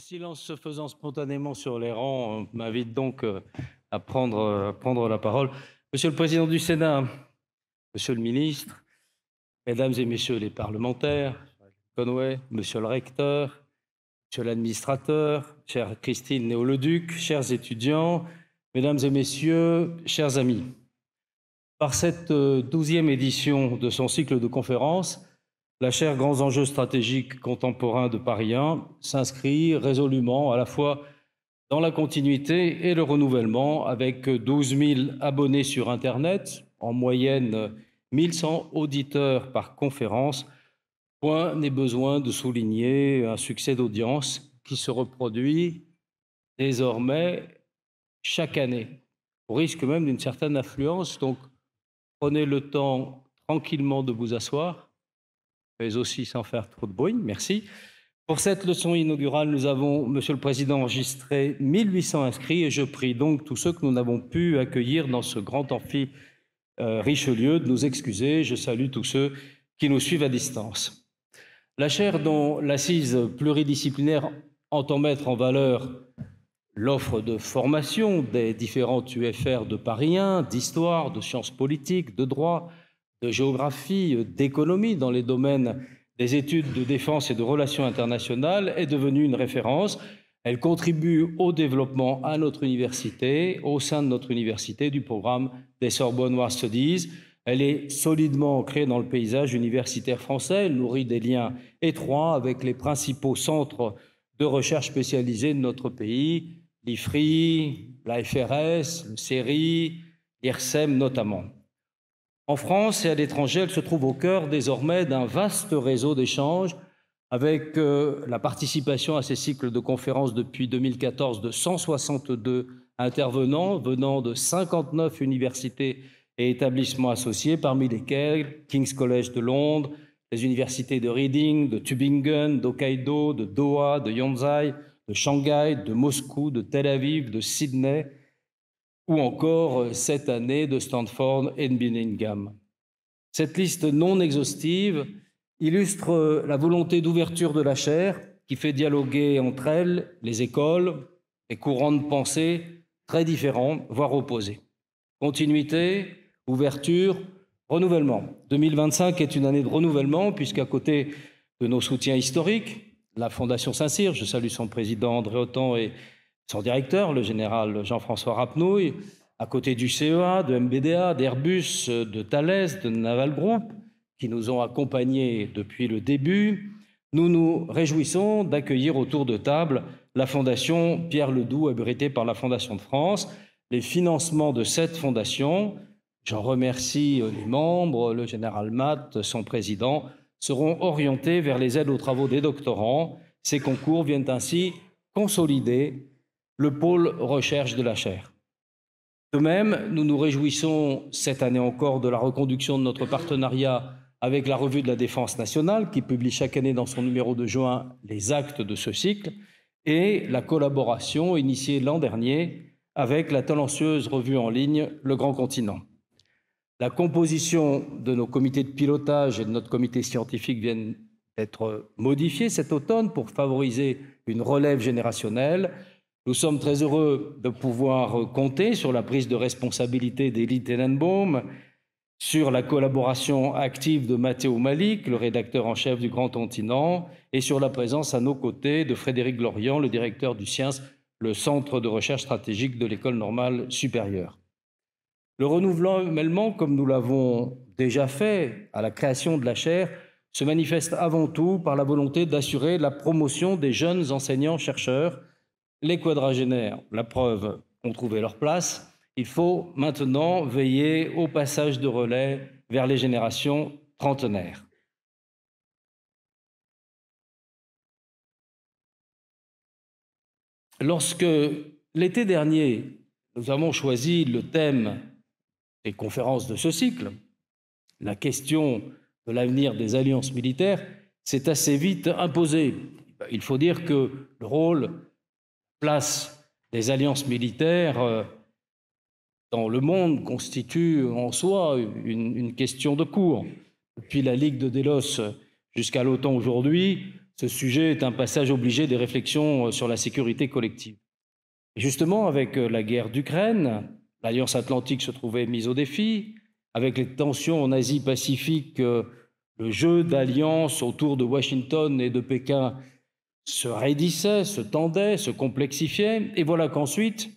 silence se faisant spontanément sur les rangs m'invite donc à prendre la parole. Monsieur le Président du Sénat, Monsieur le Ministre, Mesdames et Messieurs les parlementaires, Conway, Monsieur le Recteur, Monsieur l'Administrateur, chère Christine Néo-le-Duc, chers étudiants, Mesdames et Messieurs, chers amis. Par cette 12e édition de son cycle de conférences, la chaire Grands enjeux stratégiques contemporains de Paris 1 s'inscrit résolument à la fois dans la continuité et le renouvellement, avec 12 000 abonnés sur Internet, en moyenne 1100 auditeurs par conférence. Point n'est besoin de souligner un succès d'audience qui se reproduit désormais chaque année, au risque même d'une certaine affluence. Donc, prenez le temps tranquillement de vous asseoir, mais aussi sans faire trop de bruit. Merci. Pour cette leçon inaugurale, nous avons, Monsieur le Président, enregistré 1800 inscrits et je prie donc tous ceux que nous n'avons pu accueillir dans ce grand amphi Richelieu de nous excuser. Je salue tous ceux qui nous suivent à distance. La chaire dont l'assise pluridisciplinaire entend mettre en valeur l'offre de formation des différentes UFR de Paris 1, d'histoire, de sciences politiques, de droit, de géographie, d'économie dans les domaines des études de défense et de relations internationales est devenue une référence. Elle contribue au développement à notre université, au sein de notre université, du programme des Sorbonne War Studies. Elle est solidement ancrée dans le paysage universitaire français. Elle nourrit des liens étroits avec les principaux centres de recherche spécialisés de notre pays, l'IFRI, l'AFRS, le CERI, l'IRSEM notamment. En France et à l'étranger, elle se trouve au cœur désormais d'un vaste réseau d'échanges avec la participation à ces cycles de conférences depuis 2014 de 162 intervenants venant de 59 universités et établissements associés, parmi lesquels King's College de Londres, les universités de Reading, de Tübingen, d'Hokkaido, de Doha, de Yonsei, de Shanghai, de Moscou, de Tel Aviv, de Sydney, ou encore cette année de Stanford et de Birmingham. Cette liste non exhaustive illustre la volonté d'ouverture de la chaire qui fait dialoguer entre elles les écoles, les courants de pensée très différents, voire opposés. Continuité, ouverture, renouvellement. 2025 est une année de renouvellement puisqu'à côté de nos soutiens historiques, la Fondation Saint-Cyr, je salue son président André Autan et son directeur, le général Jean-François Rapnouil, à côté du CEA, de MBDA, d'Airbus, de Thales, de Naval Group, qui nous ont accompagnés depuis le début, nous nous réjouissons d'accueillir autour de table la Fondation Pierre Ledoux, abritée par la Fondation de France. Les financements de cette fondation, j'en remercie les membres, le général Matt, son président, seront orientés vers les aides aux travaux des doctorants. Ces concours viennent ainsi consolider le pôle recherche de la chaire. De même, nous nous réjouissons cette année encore de la reconduction de notre partenariat avec la Revue de la Défense nationale, qui publie chaque année dans son numéro de juin les actes de ce cycle, et la collaboration initiée l'an dernier avec la talentueuse revue en ligne Le Grand Continent. La composition de nos comités de pilotage et de notre comité scientifique viennent d'être modifiée cet automne pour favoriser une relève générationnelle. Nous sommes très heureux de pouvoir compter sur la prise de responsabilité d'Elie Tenenbaum, sur la collaboration active de Matteo Malik, le rédacteur en chef du Grand Continent, et sur la présence à nos côtés de Frédéric Glorian, le directeur du CIENS, le Centre de recherche stratégique de l'École normale supérieure. Le renouvellement, comme nous l'avons déjà fait à la création de la chaire, se manifeste avant tout par la volonté d'assurer la promotion des jeunes enseignants-chercheurs. Les quadragénaires, la preuve, ont trouvé leur place. Il faut maintenant veiller au passage de relais vers les générations trentenaires. Lorsque, l'été dernier, nous avons choisi le thème des conférences de ce cycle, la question de l'avenir des alliances militaires s'est assez vite imposée. Il faut dire que le rôle, place des alliances militaires dans le monde constitue en soi une question de cours. Depuis la Ligue de Délos jusqu'à l'OTAN aujourd'hui, ce sujet est un passage obligé des réflexions sur la sécurité collective. Et justement, avec la guerre d'Ukraine, l'Alliance atlantique se trouvait mise au défi. Avec les tensions en Asie-Pacifique, le jeu d'alliance autour de Washington et de Pékin se raidissait, se tendait, se complexifiait. Et voilà qu'ensuite,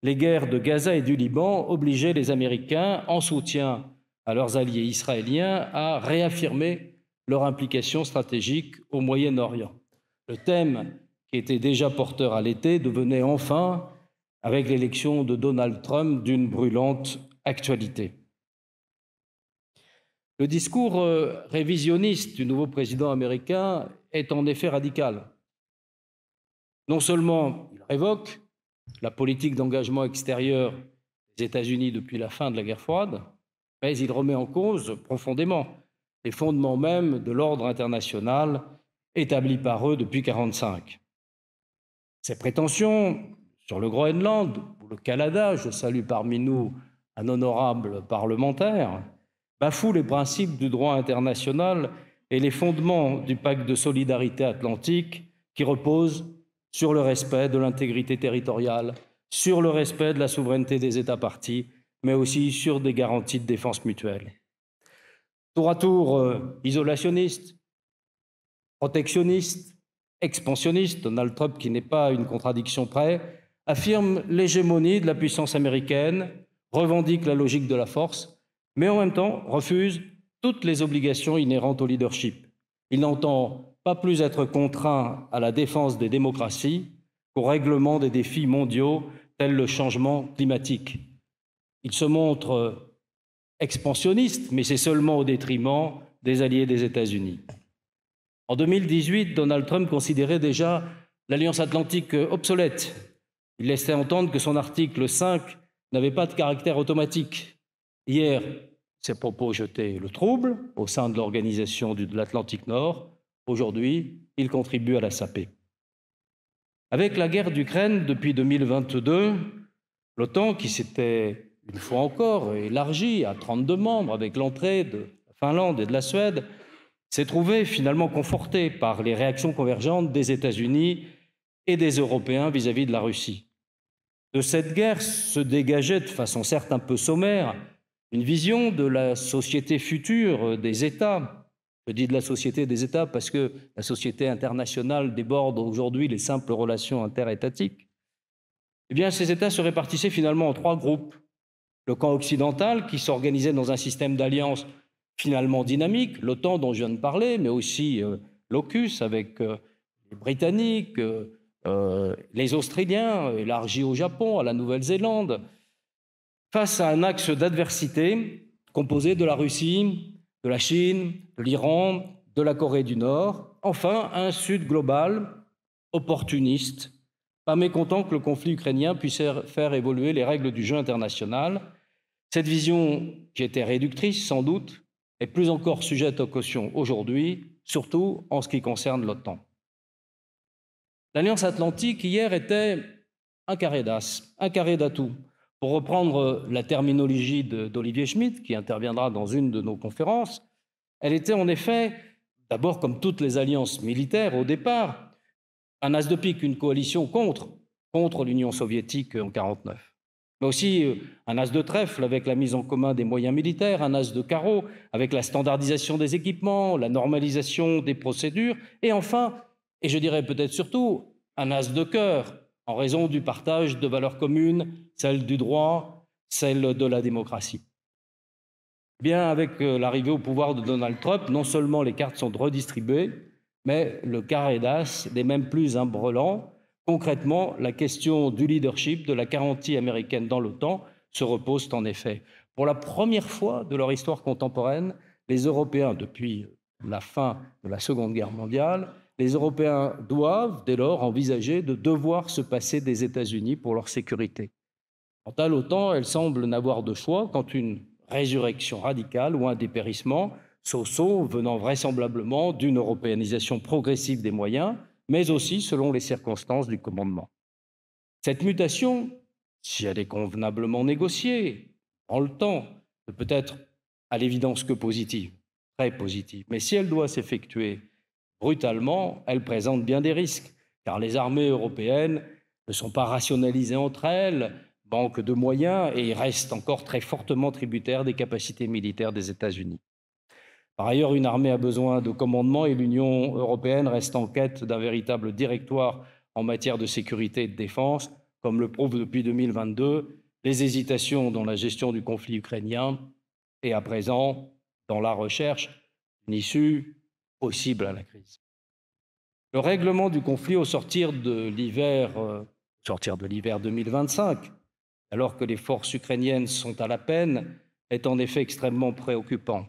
les guerres de Gaza et du Liban obligeaient les Américains, en soutien à leurs alliés israéliens, à réaffirmer leur implication stratégique au Moyen-Orient. Le thème qui était déjà porteur à l'été devenait enfin, avec l'élection de Donald Trump, d'une brûlante actualité. Le discours révisionniste du nouveau président américain est en effet radical. Non seulement il révoque la politique d'engagement extérieur des États-Unis depuis la fin de la guerre froide, mais il remet en cause profondément les fondements mêmes de l'ordre international établi par eux depuis 1945. Ces prétentions sur le Groenland ou le Canada, je salue parmi nous un honorable parlementaire, bafouent les principes du droit international et les fondements du pacte de solidarité atlantique qui repose sur le respect de l'intégrité territoriale, sur le respect de la souveraineté des États parties, mais aussi sur des garanties de défense mutuelle. Tour à tour isolationniste, protectionniste, expansionniste, Donald Trump, qui n'est pas une contradiction près, affirme l'hégémonie de la puissance américaine, revendique la logique de la force, mais en même temps refuse toutes les obligations inhérentes au leadership. Il n'entend pas plus être contraint à la défense des démocraties qu'au règlement des défis mondiaux tels le changement climatique. Il se montre expansionniste, mais c'est seulement au détriment des alliés des États-Unis. En 2018, Donald Trump considérait déjà l'Alliance atlantique obsolète. Il laissait entendre que son article 5 n'avait pas de caractère automatique. Hier, ces propos jetaient le trouble au sein de l'organisation de l'Atlantique Nord. Aujourd'hui, il contribue à la saper. Avec la guerre d'Ukraine depuis 2022, l'OTAN, qui s'était une fois encore élargie à 32 membres avec l'entrée de la Finlande et de la Suède, s'est trouvée finalement confortée par les réactions convergentes des États-Unis et des Européens vis-à-vis de la Russie. De cette guerre se dégageait, de façon certes un peu sommaire, une vision de la société future des États. Je dis de la société des États parce que la société internationale déborde aujourd'hui les simples relations interétatiques. Eh bien, ces États se répartissaient finalement en trois groupes. Le camp occidental, qui s'organisait dans un système d'alliance finalement dynamique, l'OTAN dont je viens de parler, mais aussi l'AUKUS avec les Britanniques, les Australiens, élargis au Japon, à la Nouvelle-Zélande, face à un axe d'adversité composé de la Russie, de la Chine, de l'Iran, de la Corée du Nord, enfin un Sud global, opportuniste, pas mécontent que le conflit ukrainien puisse faire évoluer les règles du jeu international. Cette vision, qui était réductrice sans doute, est plus encore sujette aux cautions aujourd'hui, surtout en ce qui concerne l'OTAN. L'Alliance atlantique, hier, était un carré d'as, un carré d'atouts. Pour reprendre la terminologie d'Olivier Schmitt, qui interviendra dans une de nos conférences, elle était en effet, d'abord comme toutes les alliances militaires au départ, un as de pique, une coalition contre l'Union soviétique en 1949. Mais aussi un as de trèfle avec la mise en commun des moyens militaires, un as de carreau avec la standardisation des équipements, la normalisation des procédures, et enfin, et je dirais peut-être surtout, un as de cœur, en raison du partage de valeurs communes, celle du droit, celle de la démocratie. Bien, avec l'arrivée au pouvoir de Donald Trump, non seulement les cartes sont redistribuées, mais le carré d'as n'est même plus un brelan. Concrètement, la question du leadership, de la garantie américaine dans l'OTAN se repose en effet. Pour la première fois de leur histoire contemporaine, les Européens, depuis la fin de la Seconde Guerre mondiale, les Européens doivent dès lors envisager de devoir se passer des États-Unis pour leur sécurité. Quant à l'OTAN, elle semble n'avoir de choix quand une résurrection radicale ou un dépérissement, so-so venant vraisemblablement d'une européanisation progressive des moyens, mais aussi selon les circonstances du commandement. Cette mutation, si elle est convenablement négociée, en le temps, ne peut être à l'évidence que positive, très positive. Mais si elle doit s'effectuer brutalement, elle présente bien des risques, car les armées européennes ne sont pas rationalisées entre elles, manquent de moyens et restent encore très fortement tributaires des capacités militaires des États-Unis. Par ailleurs, une armée a besoin de commandement et l'Union européenne reste en quête d'un véritable directoire en matière de sécurité et de défense, comme le prouvent depuis 2022 les hésitations dans la gestion du conflit ukrainien et à présent dans la recherche d'une issue possible à la crise. Le règlement du conflit au sortir de l'hiver 2025, alors que les forces ukrainiennes sont à la peine, est en effet extrêmement préoccupant.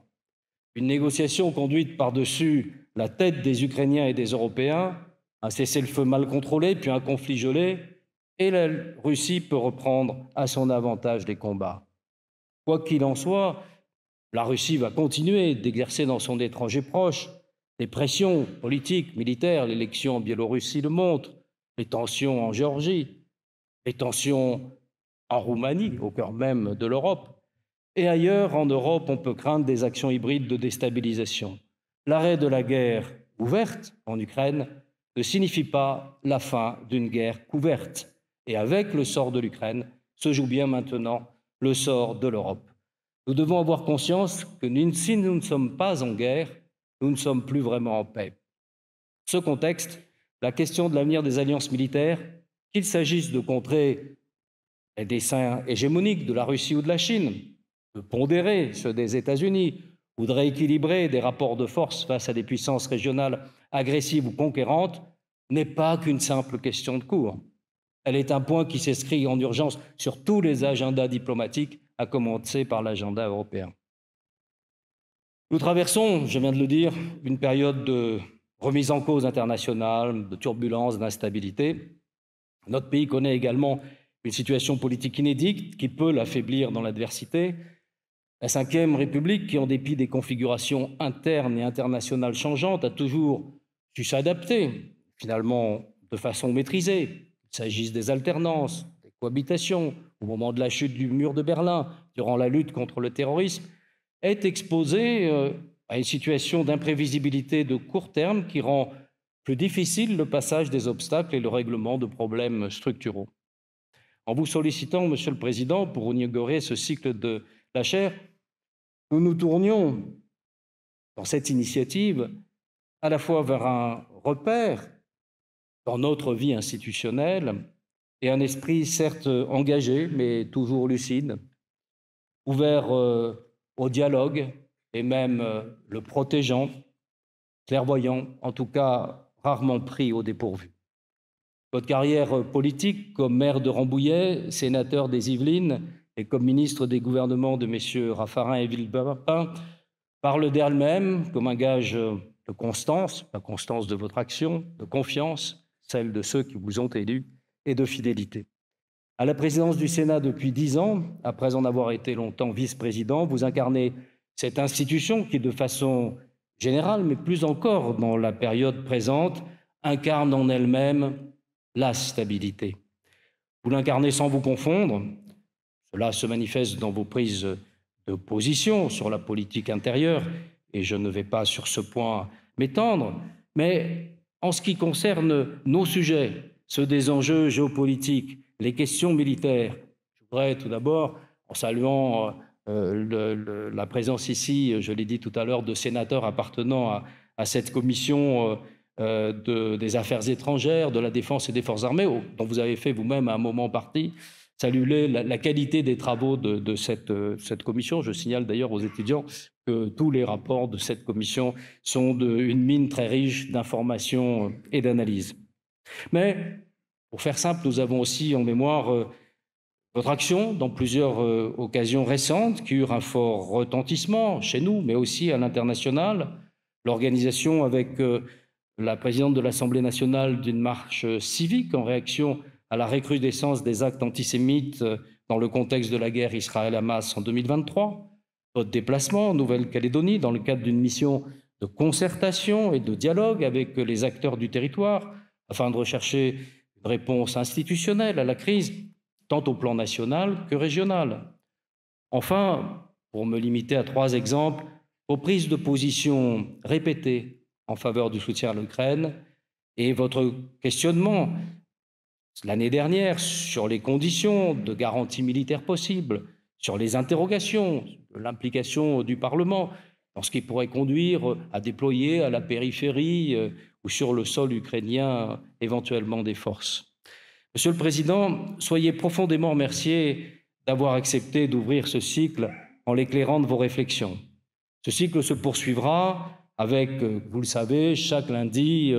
Une négociation conduite par-dessus la tête des Ukrainiens et des Européens, un cessez-le-feu mal contrôlé, puis un conflit gelé, et la Russie peut reprendre à son avantage les combats. Quoi qu'il en soit, la Russie va continuer d'exercer dans son étranger proche des pressions politiques, militaires. L'élection en Biélorussie le montre, les tensions en Géorgie, les tensions en Roumanie, au cœur même de l'Europe. Et ailleurs, en Europe, on peut craindre des actions hybrides de déstabilisation. L'arrêt de la guerre ouverte en Ukraine ne signifie pas la fin d'une guerre couverte. Et avec le sort de l'Ukraine se joue bien maintenant le sort de l'Europe. Nous devons avoir conscience que si nous ne sommes pas en guerre, nous ne sommes plus vraiment en paix. Ce contexte, la question de l'avenir des alliances militaires, qu'il s'agisse de contrer les desseins hégémoniques de la Russie ou de la Chine, de pondérer ceux des États-Unis ou de rééquilibrer des rapports de force face à des puissances régionales agressives ou conquérantes, n'est pas qu'une simple question de cours. Elle est un point qui s'inscrit en urgence sur tous les agendas diplomatiques, à commencer par l'agenda européen. Nous traversons, je viens de le dire, une période de remise en cause internationale, de turbulences, d'instabilité. Notre pays connaît également une situation politique inédite qui peut l'affaiblir dans l'adversité. La Ve République, qui en dépit des configurations internes et internationales changeantes, a toujours su s'adapter, finalement de façon maîtrisée, qu'il s'agisse des alternances, des cohabitations, au moment de la chute du mur de Berlin, durant la lutte contre le terrorisme, est exposée à une situation d'imprévisibilité de court terme qui rend plus difficile le passage des obstacles et le règlement de problèmes structuraux. En vous sollicitant, Monsieur le Président, pour inaugurer ce cycle de la chaire, nous nous tournions dans cette initiative à la fois vers un repère dans notre vie institutionnelle et un esprit certes engagé, mais toujours lucide, ouvert au dialogue et même le protégeant, clairvoyant, en tout cas rarement pris au dépourvu. Votre carrière politique comme maire de Rambouillet, sénateur des Yvelines et comme ministre des gouvernements de messieurs Raffarin et Villepin parle d'elle-même comme un gage de constance, la constance de votre action, de confiance, celle de ceux qui vous ont élus, et de fidélité. À la présidence du Sénat depuis 10 ans, après en avoir été longtemps vice-président, vous incarnez cette institution qui, de façon générale, mais plus encore dans la période présente, incarne en elle-même la stabilité. Vous l'incarnez sans vous confondre. Cela se manifeste dans vos prises de position sur la politique intérieure, et je ne vais pas sur ce point m'étendre, mais en ce qui concerne nos sujets, ceux des enjeux géopolitiques, les questions militaires, je voudrais tout d'abord, en saluant la présence ici, je l'ai dit tout à l'heure, de sénateurs appartenant à cette commission des affaires étrangères, de la défense et des forces armées, dont vous avez fait vous-même à un moment partie, saluer la qualité des travaux de cette commission. Je signale d'ailleurs aux étudiants que tous les rapports de cette commission sont une mine très riche d'informations et d'analyses. Mais, pour faire simple, nous avons aussi en mémoire votre action dans plusieurs occasions récentes qui eurent un fort retentissement chez nous, mais aussi à l'international. L'organisation avec la présidente de l'Assemblée nationale d'une marche civique en réaction à la recrudescence des actes antisémites dans le contexte de la guerre Israël-Hamas en 2023, votre déplacement en Nouvelle-Calédonie dans le cadre d'une mission de concertation et de dialogue avec les acteurs du territoire afin de rechercher une réponse institutionnelle à la crise, tant au plan national que régional. Enfin, pour me limiter à 3 exemples, vos prises de position répétées en faveur du soutien à l'Ukraine et votre questionnement l'année dernière sur les conditions de garantie militaire possibles, sur les interrogations, l'implication du Parlement dans ce qui pourrait conduire à déployer à la périphérie ou sur le sol ukrainien éventuellement des forces. Monsieur le Président, soyez profondément remercié d'avoir accepté d'ouvrir ce cycle en l'éclairant de vos réflexions. Ce cycle se poursuivra avec, vous le savez, chaque lundi,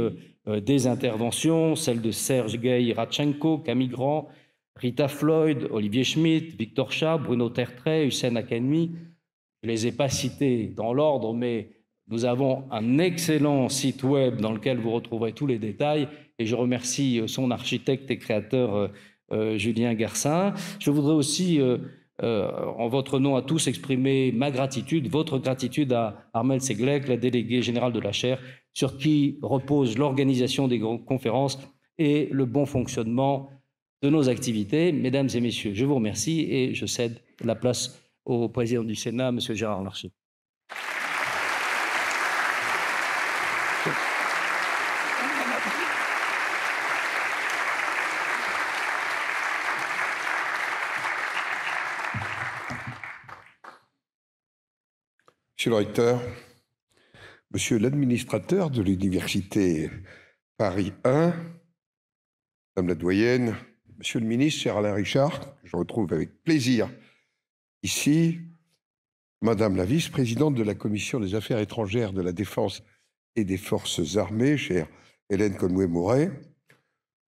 des interventions, celles de Sergei Radchenko, Camille Grand, Rita Floyd, Olivier Schmitt, Victor Cha, Bruno Tertrais, Hussein Hakami. Je ne les ai pas cités dans l'ordre, mais nous avons un excellent site web dans lequel vous retrouverez tous les détails et je remercie son architecte et créateur Julien Garcin. Je voudrais aussi, en votre nom à tous, exprimer ma gratitude, votre gratitude à Armelle Seglek, la déléguée générale de la chaire, sur qui repose l'organisation des conférences et le bon fonctionnement de nos activités. Mesdames et messieurs, je vous remercie et je cède la place au président du Sénat, M. Gérard Larcher. Monsieur le recteur, monsieur l'administrateur de l'Université Paris 1, madame la doyenne, monsieur le ministre, cher Alain Richard, que je retrouve avec plaisir ici, madame la vice-présidente de la Commission des Affaires étrangères, de la Défense et des Forces armées, chère Hélène Conway-Mouret,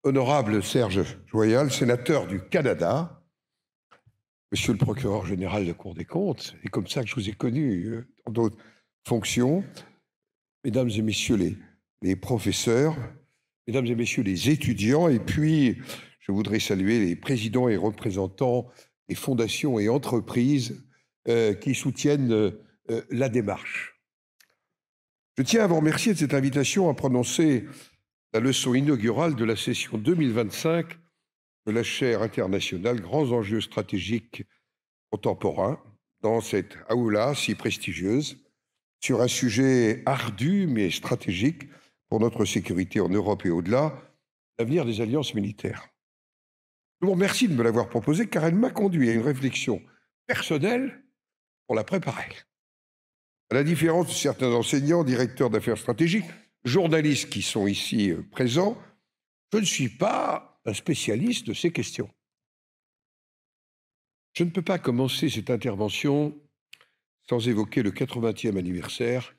honorable Serge Joyal, sénateur du Canada, monsieur le procureur général de la Cour des comptes, et comme ça que je vous ai connu dans d'autres fonctions, mesdames et messieurs les professeurs, mesdames et messieurs les étudiants, et puis je voudrais saluer les présidents et représentants des fondations et entreprises qui soutiennent la démarche. Je tiens à vous remercier de cette invitation à prononcer la leçon inaugurale de la session 2025 de la chaire internationale Grands enjeux stratégiques contemporains dans cette aula si prestigieuse sur un sujet ardu mais stratégique pour notre sécurité en Europe et au-delà, l'avenir des alliances militaires. Je vous remercie de me l'avoir proposée car elle m'a conduit à une réflexion personnelle pour la préparer. À la différence de certains enseignants, directeurs d'affaires stratégiques, journalistes qui sont ici présents, je ne suis pas un spécialiste de ces questions. Je ne peux pas commencer cette intervention sans évoquer le 80e anniversaire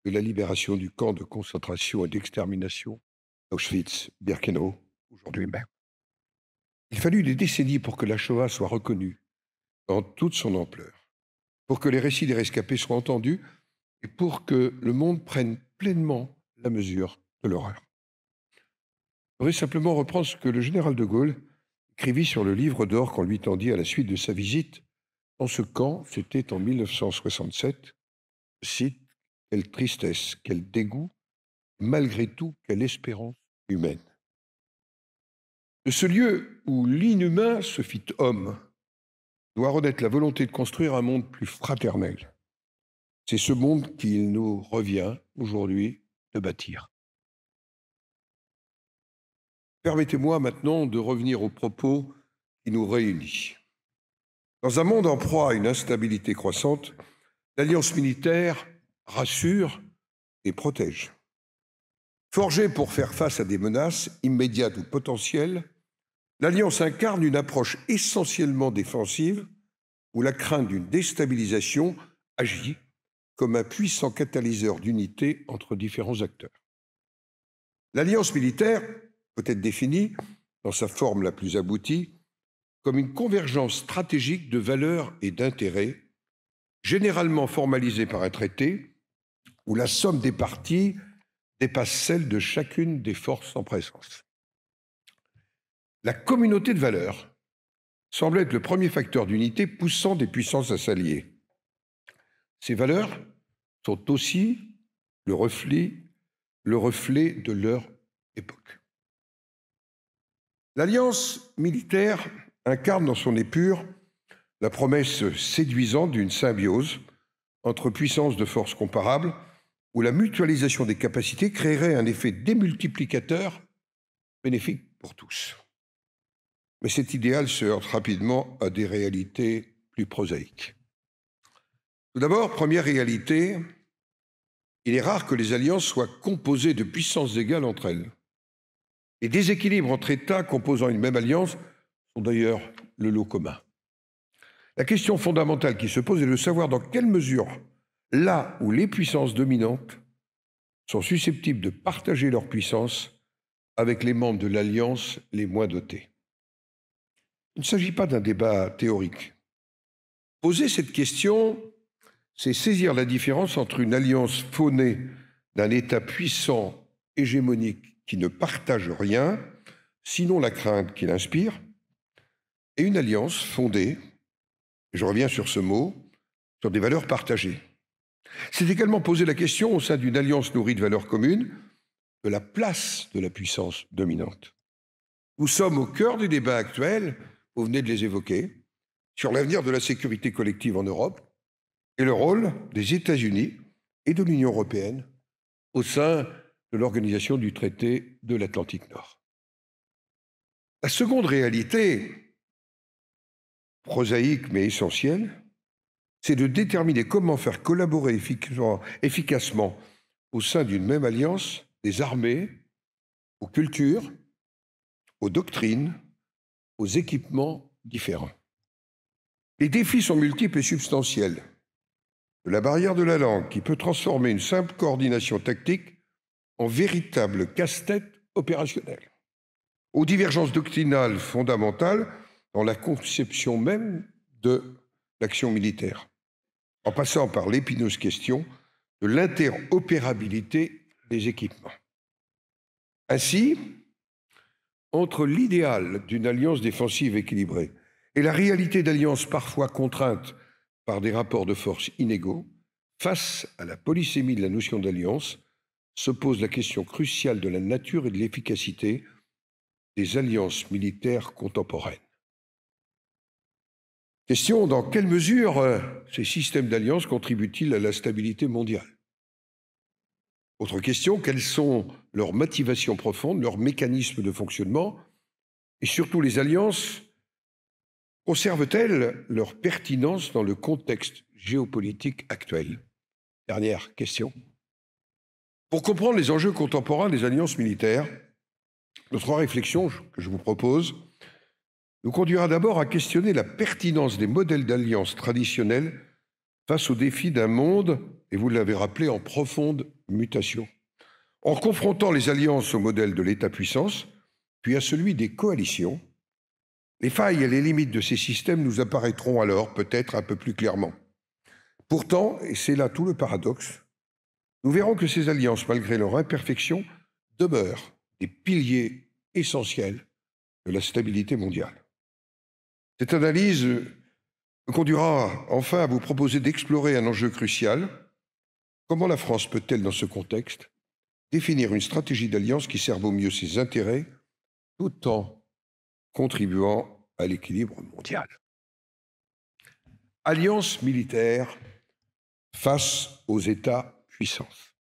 de la libération du camp de concentration et d'extermination d'Auschwitz-Birkenau, aujourd'hui même. Il fallut des décennies pour que la Shoah soit reconnue dans toute son ampleur, pour que les récits des rescapés soient entendus et pour que le monde prenne pleinement la mesure de l'horreur. Je voudrais simplement reprendre ce que le général de Gaulle écrivit sur le livre d'or qu'on lui tendit à la suite de sa visite dans ce camp, c'était en 1967. Je cite, « Quelle tristesse, quel dégoût, malgré tout, quelle espérance humaine. » De ce lieu où l'inhumain se fit homme, doit renaître la volonté de construire un monde plus fraternel. C'est ce monde qu'il nous revient aujourd'hui de bâtir. Permettez-moi maintenant de revenir aux propos qui nous réunissent. Dans un monde en proie à une instabilité croissante, l'alliance militaire rassure et protège. Forgée pour faire face à des menaces immédiates ou potentielles, l'alliance incarne une approche essentiellement défensive où la crainte d'une déstabilisation agit comme un puissant catalyseur d'unité entre différents acteurs. L'alliance militaire peut être définie, dans sa forme la plus aboutie, comme une convergence stratégique de valeurs et d'intérêts, généralement formalisée par un traité, où la somme des parties dépasse celle de chacune des forces en présence. La communauté de valeurs semble être le premier facteur d'unité poussant des puissances à s'allier. Ces valeurs sont aussi le reflet de leur époque. L'alliance militaire incarne dans son épure la promesse séduisante d'une symbiose entre puissances de forces comparables où la mutualisation des capacités créerait un effet démultiplicateur bénéfique pour tous. Mais cet idéal se heurte rapidement à des réalités plus prosaïques. Tout d'abord, première réalité, il est rare que les alliances soient composées de puissances égales entre elles. Les déséquilibres entre États composant une même alliance sont d'ailleurs le lot commun. La question fondamentale qui se pose est de savoir dans quelle mesure, là où les puissances dominantes sont susceptibles de partager leur puissance avec les membres de l'alliance les moins dotés. Il ne s'agit pas d'un débat théorique. Poser cette question, c'est saisir la différence entre une alliance faunée d'un État puissant, hégémonique, qui ne partage rien, sinon la crainte qu'il inspire, et une alliance fondée, et je reviens sur ce mot, sur des valeurs partagées. C'est également poser la question, au sein d'une alliance nourrie de valeurs communes, de la place de la puissance dominante. Nous sommes au cœur des débats actuels, vous venez de les évoquer, sur l'avenir de la sécurité collective en Europe et le rôle des États-Unis et de l'Union européenne au sein de l'Organisation du traité de l'Atlantique Nord. La seconde réalité, prosaïque mais essentielle, c'est de déterminer comment faire collaborer efficacement au sein d'une même alliance des armées, aux cultures, aux doctrines, aux équipements différents. Les défis sont multiples et substantiels. De la barrière de la langue qui peut transformer une simple coordination tactique en véritable casse-tête opérationnel, aux divergences doctrinales fondamentales dans la conception même de l'action militaire, en passant par l'épineuse question de l'interopérabilité des équipements. Ainsi, entre l'idéal d'une alliance défensive équilibrée et la réalité d'alliances parfois contraintes par des rapports de force inégaux, face à la polysémie de la notion d'alliance, se pose la question cruciale de la nature et de l'efficacité des alliances militaires contemporaines. Question, dans quelle mesure ces systèmes d'alliances contribuent-ils à la stabilité mondiale? Autre question, quelles sont leurs motivations profondes, leurs mécanismes de fonctionnement? Et surtout, les alliances conservent-elles leur pertinence dans le contexte géopolitique actuel? Dernière question. Pour comprendre les enjeux contemporains des alliances militaires, nos trois réflexions que je vous propose nous conduira d'abord à questionner la pertinence des modèles d'alliance traditionnels face aux défis d'un monde, et vous l'avez rappelé, en profonde mutation. En confrontant les alliances au modèle de l'État-puissance, puis à celui des coalitions, les failles et les limites de ces systèmes nous apparaîtront alors peut-être un peu plus clairement. Pourtant, et c'est là tout le paradoxe, nous verrons que ces alliances, malgré leur imperfection, demeurent des piliers essentiels de la stabilité mondiale. Cette analyse me conduira enfin à vous proposer d'explorer un enjeu crucial. Comment la France peut-elle, dans ce contexte, définir une stratégie d'alliance qui serve au mieux ses intérêts tout en contribuant à l'équilibre mondial? Alliance militaire face aux États-puissances.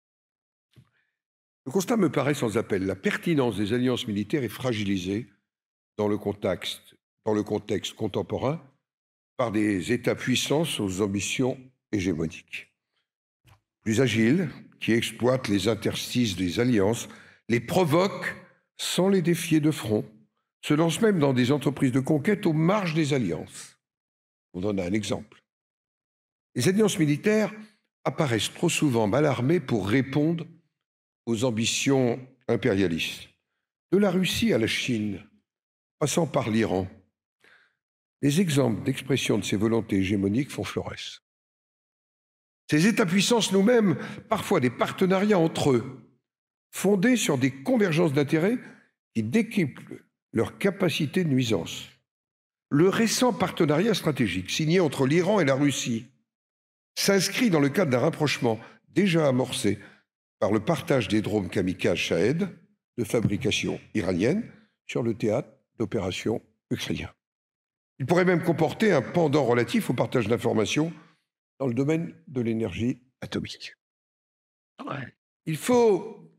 Le constat me paraît sans appel. La pertinence des alliances militaires est fragilisée dans le contexte contemporain par des États-puissances aux ambitions hégémoniques. Plus agiles, qui exploitent les interstices des alliances, les provoquent sans les défier de front, se lancent même dans des entreprises de conquête aux marges des alliances. On en a un exemple. Les alliances militaires apparaissent trop souvent mal armées pour répondre aux ambitions impérialistes. De la Russie à la Chine, passant par l'Iran, les exemples d'expression de ces volontés hégémoniques font florès. Ces États-puissances nous-mêmes, parfois des partenariats entre eux, fondés sur des convergences d'intérêts qui décuplent leur capacité de nuisance. Le récent partenariat stratégique signé entre l'Iran et la Russie s'inscrit dans le cadre d'un rapprochement déjà amorcé par le partage des drones kamikazes Shahed de fabrication iranienne sur le théâtre d'opérations ukrainien. Il pourrait même comporter un pendant relatif au partage d'informations dans le domaine de l'énergie atomique. Il faut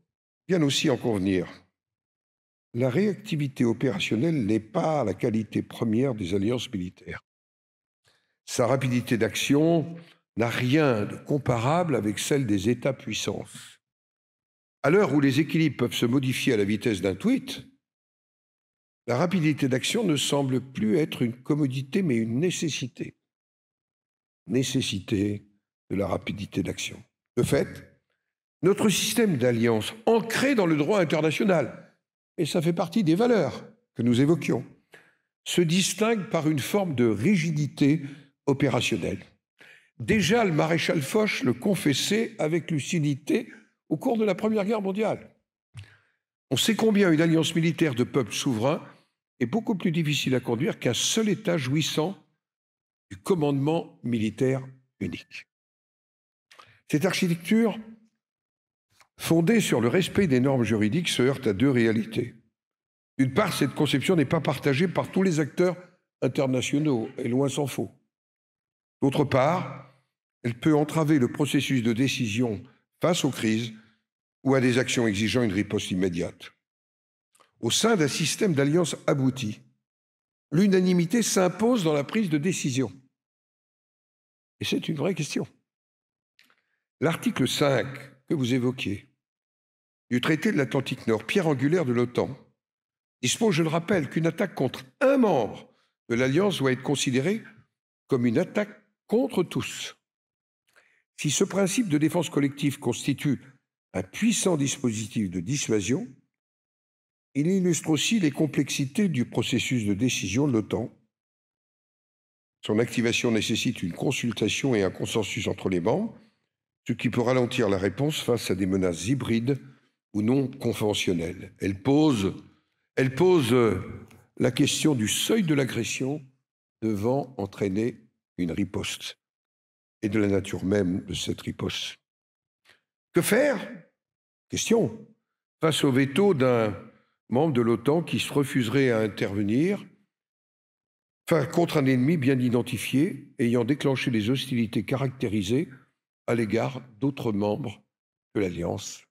bien aussi en convenir. La réactivité opérationnelle n'est pas la qualité première des alliances militaires. Sa rapidité d'action n'a rien de comparable avec celle des États-puissances. À l'heure où les équilibres peuvent se modifier à la vitesse d'un tweet, la rapidité d'action ne semble plus être une commodité, mais une nécessité. Nécessité de la rapidité d'action. De fait, notre système d'alliance, ancré dans le droit international, et ça fait partie des valeurs que nous évoquions, se distingue par une forme de rigidité opérationnelle. Déjà, le maréchal Foch le confessait avec lucidité au cours de la Première Guerre mondiale. On sait combien une alliance militaire de peuples souverains est beaucoup plus difficile à conduire qu'un seul État jouissant du commandement militaire unique. Cette architecture, fondée sur le respect des normes juridiques, se heurte à deux réalités. D'une part, cette conception n'est pas partagée par tous les acteurs internationaux, et loin s'en faut. D'autre part, elle peut entraver le processus de décision face aux crises ou à des actions exigeant une riposte immédiate. Au sein d'un système d'alliance abouti, l'unanimité s'impose dans la prise de décision. Et c'est une vraie question. L'article 5 que vous évoquiez du traité de l'Atlantique Nord, pierre angulaire de l'OTAN, dispose, je le rappelle, qu'une attaque contre un membre de l'Alliance doit être considérée comme une attaque contre tous. Si ce principe de défense collective constitue un puissant dispositif de dissuasion, il illustre aussi les complexités du processus de décision de l'OTAN. Son activation nécessite une consultation et un consensus entre les membres, ce qui peut ralentir la réponse face à des menaces hybrides ou non conventionnelles. Elle pose la question du seuil de l'agression devant entraîner une riposte et de la nature même de cette riposte. Que faire? Question. Face au veto d'un membre de l'OTAN qui se refuserait à intervenir contre un ennemi bien identifié, ayant déclenché des hostilités caractérisées à l'égard d'autres membres de l'Alliance.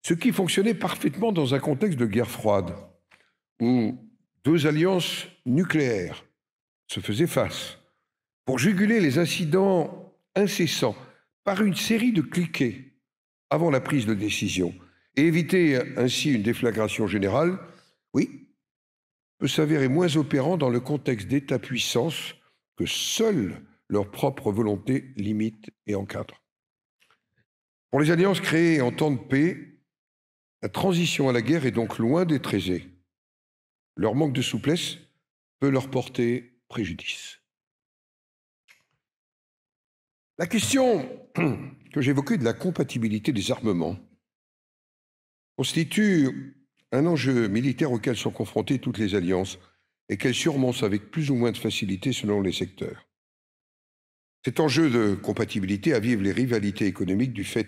Ce qui fonctionnait parfaitement dans un contexte de guerre froide, où deux alliances nucléaires se faisaient face, pour juguler les incidents incessants par une série de cliquets avant la prise de décision et éviter ainsi une déflagration générale, oui, peut s'avérer moins opérant dans le contexte d'États-puissance que seule leur propre volonté limite et encadre. Pour les alliances créées en temps de paix, la transition à la guerre est donc loin d'être aisée. Leur manque de souplesse peut leur porter préjudice. La question que j'évoquais de la compatibilité des armements constitue un enjeu militaire auquel sont confrontées toutes les alliances et qu'elles surmontent avec plus ou moins de facilité selon les secteurs. Cet enjeu de compatibilité avive les rivalités économiques du fait,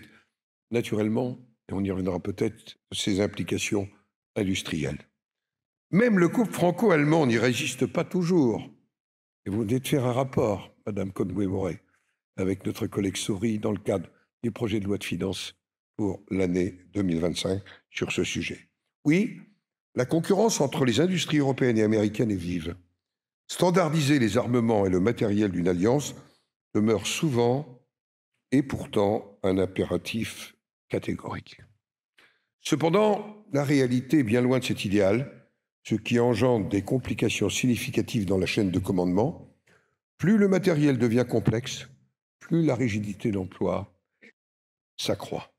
naturellement, et on y reviendra peut-être, de ses implications industrielles. Même le couple franco-allemand n'y résiste pas toujours. Et vous venez de faire un rapport, Madame Conway-Mouret, avec notre collègue Saury, dans le cadre du projet de loi de finances pour l'année 2025 sur ce sujet. Oui, la concurrence entre les industries européennes et américaines est vive. Standardiser les armements et le matériel d'une alliance demeure souvent et pourtant un impératif catégorique. Cependant, la réalité est bien loin de cet idéal, ce qui engendre des complications significatives dans la chaîne de commandement. Plus le matériel devient complexe, plus la rigidité d'emploi s'accroît.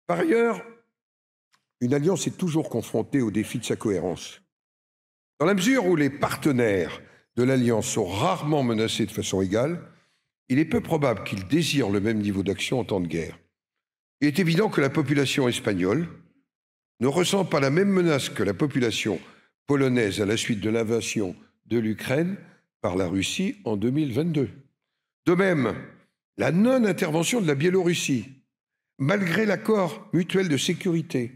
Par ailleurs, une alliance est toujours confrontée au défi de sa cohérence. Dans la mesure où les partenaires de l'alliance sont rarement menacés de façon égale, il est peu probable qu'ils désirent le même niveau d'action en temps de guerre. Il est évident que la population espagnole ne ressent pas la même menace que la population polonaise à la suite de l'invasion de l'Ukraine par la Russie en 2022. De même, la non-intervention de la Biélorussie, malgré l'accord mutuel de sécurité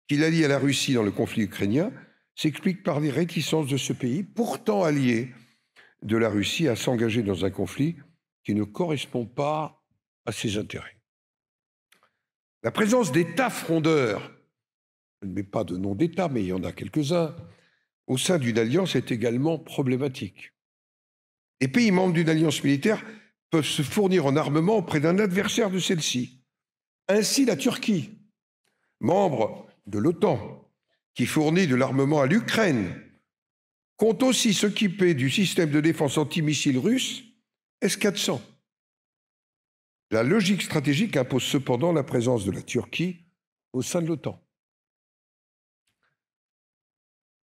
qui la lie à la Russie dans le conflit ukrainien, s'explique par les réticences de ce pays, pourtant allié de la Russie, à s'engager dans un conflit qui ne correspond pas à ses intérêts. La présence d'États frondeurs, je ne mets pas de nom d'État, mais il y en a quelques-uns, au sein d'une alliance est également problématique. Les pays membres d'une alliance militaire peuvent se fournir en armement auprès d'un adversaire de celle-ci. Ainsi, la Turquie, membre de l'OTAN, qui fournit de l'armement à l'Ukraine, compte aussi s'équiper du système de défense antimissile russe S-400. La logique stratégique impose cependant la présence de la Turquie au sein de l'OTAN.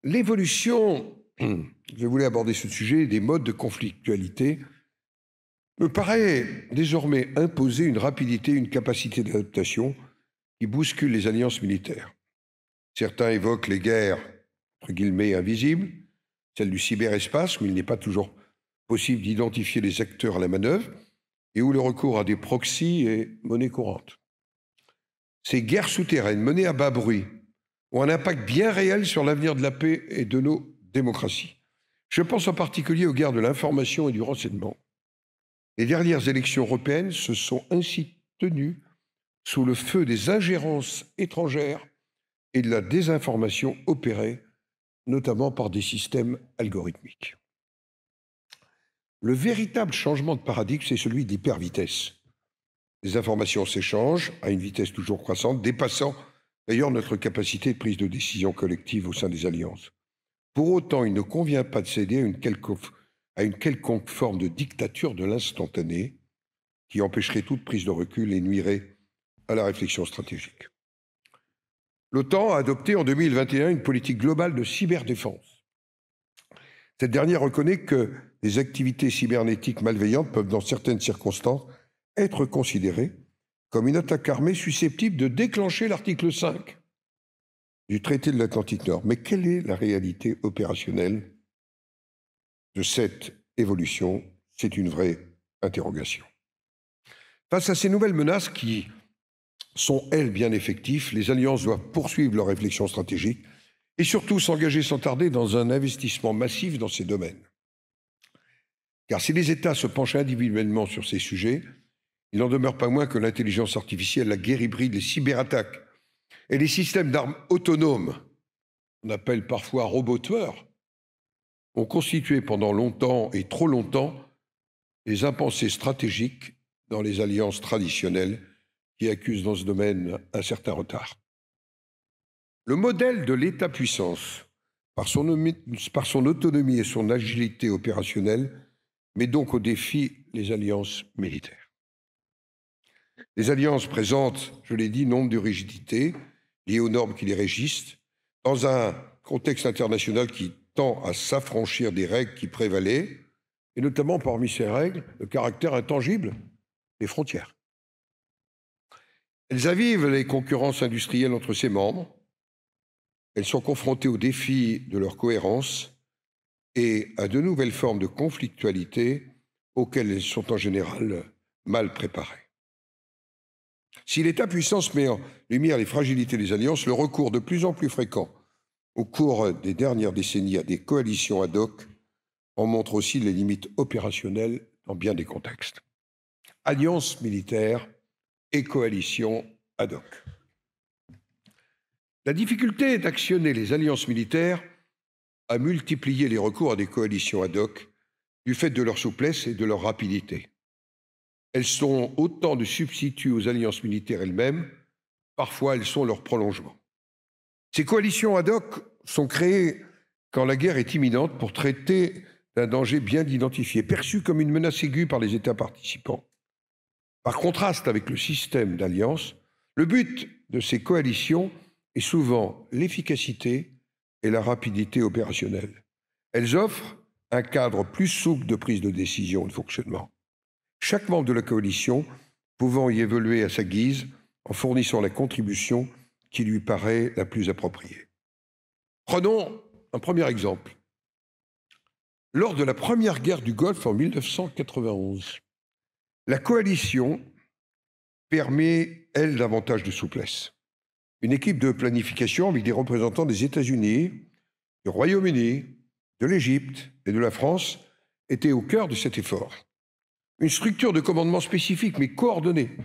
L'évolution, je voulais aborder ce sujet, des modes de conflictualité, me paraît désormais imposer une rapidité, une capacité d'adaptation qui bouscule les alliances militaires. Certains évoquent les guerres, entre guillemets, invisibles, celle du cyberespace, où il n'est pas toujours possible d'identifier les acteurs à la manœuvre, et où le recours à des proxys est monnaie courante. Ces guerres souterraines menées à bas bruit ont un impact bien réel sur l'avenir de la paix et de nos démocraties. Je pense en particulier aux guerres de l'information et du renseignement. Les dernières élections européennes se sont ainsi tenues sous le feu des ingérences étrangères et de la désinformation opérée, notamment par des systèmes algorithmiques. Le véritable changement de paradigme, c'est celui de l'hypervitesse. Les informations s'échangent à une vitesse toujours croissante, dépassant d'ailleurs notre capacité de prise de décision collective au sein des alliances. Pour autant, il ne convient pas de céder à une quelconque forme de dictature de l'instantané qui empêcherait toute prise de recul et nuirait à la réflexion stratégique. L'OTAN a adopté en 2021 une politique globale de cyberdéfense. Cette dernière reconnaît que les activités cybernétiques malveillantes peuvent, dans certaines circonstances, être considérées comme une attaque armée susceptible de déclencher l'article 5 du traité de l'Atlantique Nord. Mais quelle est la réalité opérationnelle de cette évolution? C'est une vraie interrogation. Face à ces nouvelles menaces qui sont, elles, bien effectives, les alliances doivent poursuivre leur réflexion stratégique et surtout s'engager sans tarder dans un investissement massif dans ces domaines. Car si les États se penchent individuellement sur ces sujets, il n'en demeure pas moins que l'intelligence artificielle, la guerre hybride, les cyberattaques et les systèmes d'armes autonomes, on appelle parfois robots tueurs, ont constitué pendant longtemps et trop longtemps les impensés stratégiques dans les alliances traditionnelles qui accusent dans ce domaine un certain retard. Le modèle de l'État-puissance, par son autonomie et son agilité opérationnelle, met donc au défi les alliances militaires. Les alliances présentent, je l'ai dit, nombre de rigidités liées aux normes qui les régissent, dans un contexte international qui tend à s'affranchir des règles qui prévalaient, et notamment parmi ces règles, le caractère intangible des frontières. Elles avivent les concurrences industrielles entre ses membres, elles sont confrontées aux défis de leur cohérence et à de nouvelles formes de conflictualité auxquelles elles sont en général mal préparées. Si l'État-puissance met en lumière les fragilités des alliances, le recours de plus en plus fréquent au cours des dernières décennies à des coalitions ad hoc en montre aussi les limites opérationnelles dans bien des contextes. Alliances militaires et coalitions ad hoc. La difficulté d'actionner les alliances militaires a multiplié les recours à des coalitions ad hoc du fait de leur souplesse et de leur rapidité. Elles sont autant de substituts aux alliances militaires elles-mêmes, parfois elles sont leur prolongement. Ces coalitions ad hoc sont créées quand la guerre est imminente pour traiter d'un danger bien identifié, perçu comme une menace aiguë par les États participants. Par contraste avec le système d'alliance, le but de ces coalitions est souvent l'efficacité et la rapidité opérationnelle. Elles offrent un cadre plus souple de prise de décision et de fonctionnement. Chaque membre de la coalition pouvant y évoluer à sa guise en fournissant la contribution qui lui paraît la plus appropriée. Prenons un premier exemple. Lors de la première guerre du Golfe en 1991, la coalition permet, elle, davantage de souplesse. Une équipe de planification avec des représentants des États-Unis, du Royaume-Uni, de l'Égypte et de la France était au cœur de cet effort. Une structure de commandement spécifique mais coordonnée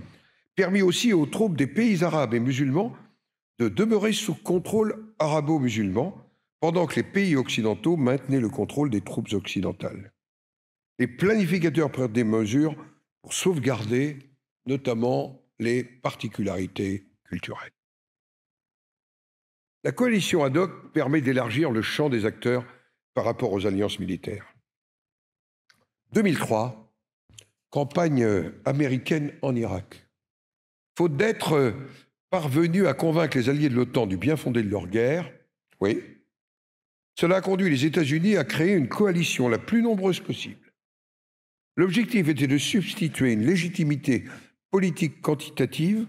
permit aussi aux troupes des pays arabes et musulmans de demeurer sous contrôle arabo-musulman pendant que les pays occidentaux maintenaient le contrôle des troupes occidentales. Les planificateurs prirent des mesures pour sauvegarder notamment les particularités culturelles. La coalition ad hoc permet d'élargir le champ des acteurs par rapport aux alliances militaires. 2003, campagne américaine en Irak. Faute d'être parvenu à convaincre les alliés de l'OTAN du bien fondé de leur guerre, oui, cela a conduit les États-Unis à créer une coalition la plus nombreuse possible. L'objectif était de substituer une légitimité politique quantitative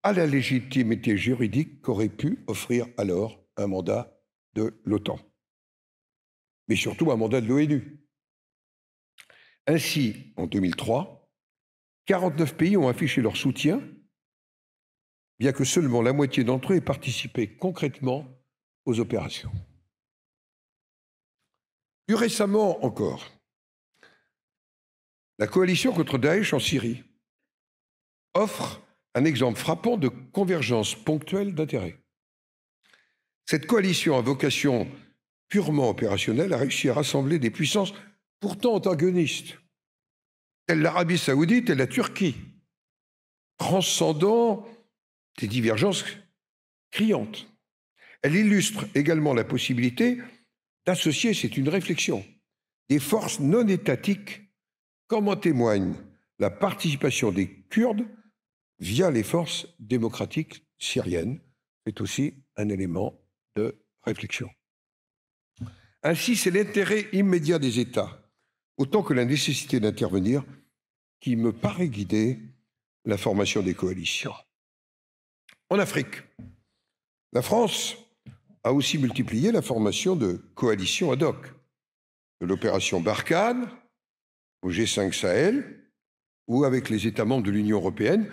à la légitimité juridique qu'aurait pu offrir alors un mandat de l'OTAN, mais surtout un mandat de l'ONU. Ainsi, en 2003, 49 pays ont affiché leur soutien, bien que seulement la moitié d'entre eux aient participé concrètement aux opérations. Plus récemment encore, la coalition contre Daesh en Syrie offre un exemple frappant de convergence ponctuelle d'intérêts. Cette coalition à vocation purement opérationnelle a réussi à rassembler des puissances pourtant antagonistes, telles l'Arabie saoudite et la Turquie, transcendant des divergences criantes. Elle illustre également la possibilité d'associer, c'est une réflexion, des forces non étatiques, comme en témoigne la participation des Kurdes via les forces démocratiques syriennes. C'est aussi un élément de réflexion. Ainsi, c'est l'intérêt immédiat des États, autant que la nécessité d'intervenir, qui me paraît guider la formation des coalitions. En Afrique, la France a aussi multiplié la formation de coalitions ad hoc, de l'opération Barkhane au G5 Sahel ou avec les États membres de l'Union européenne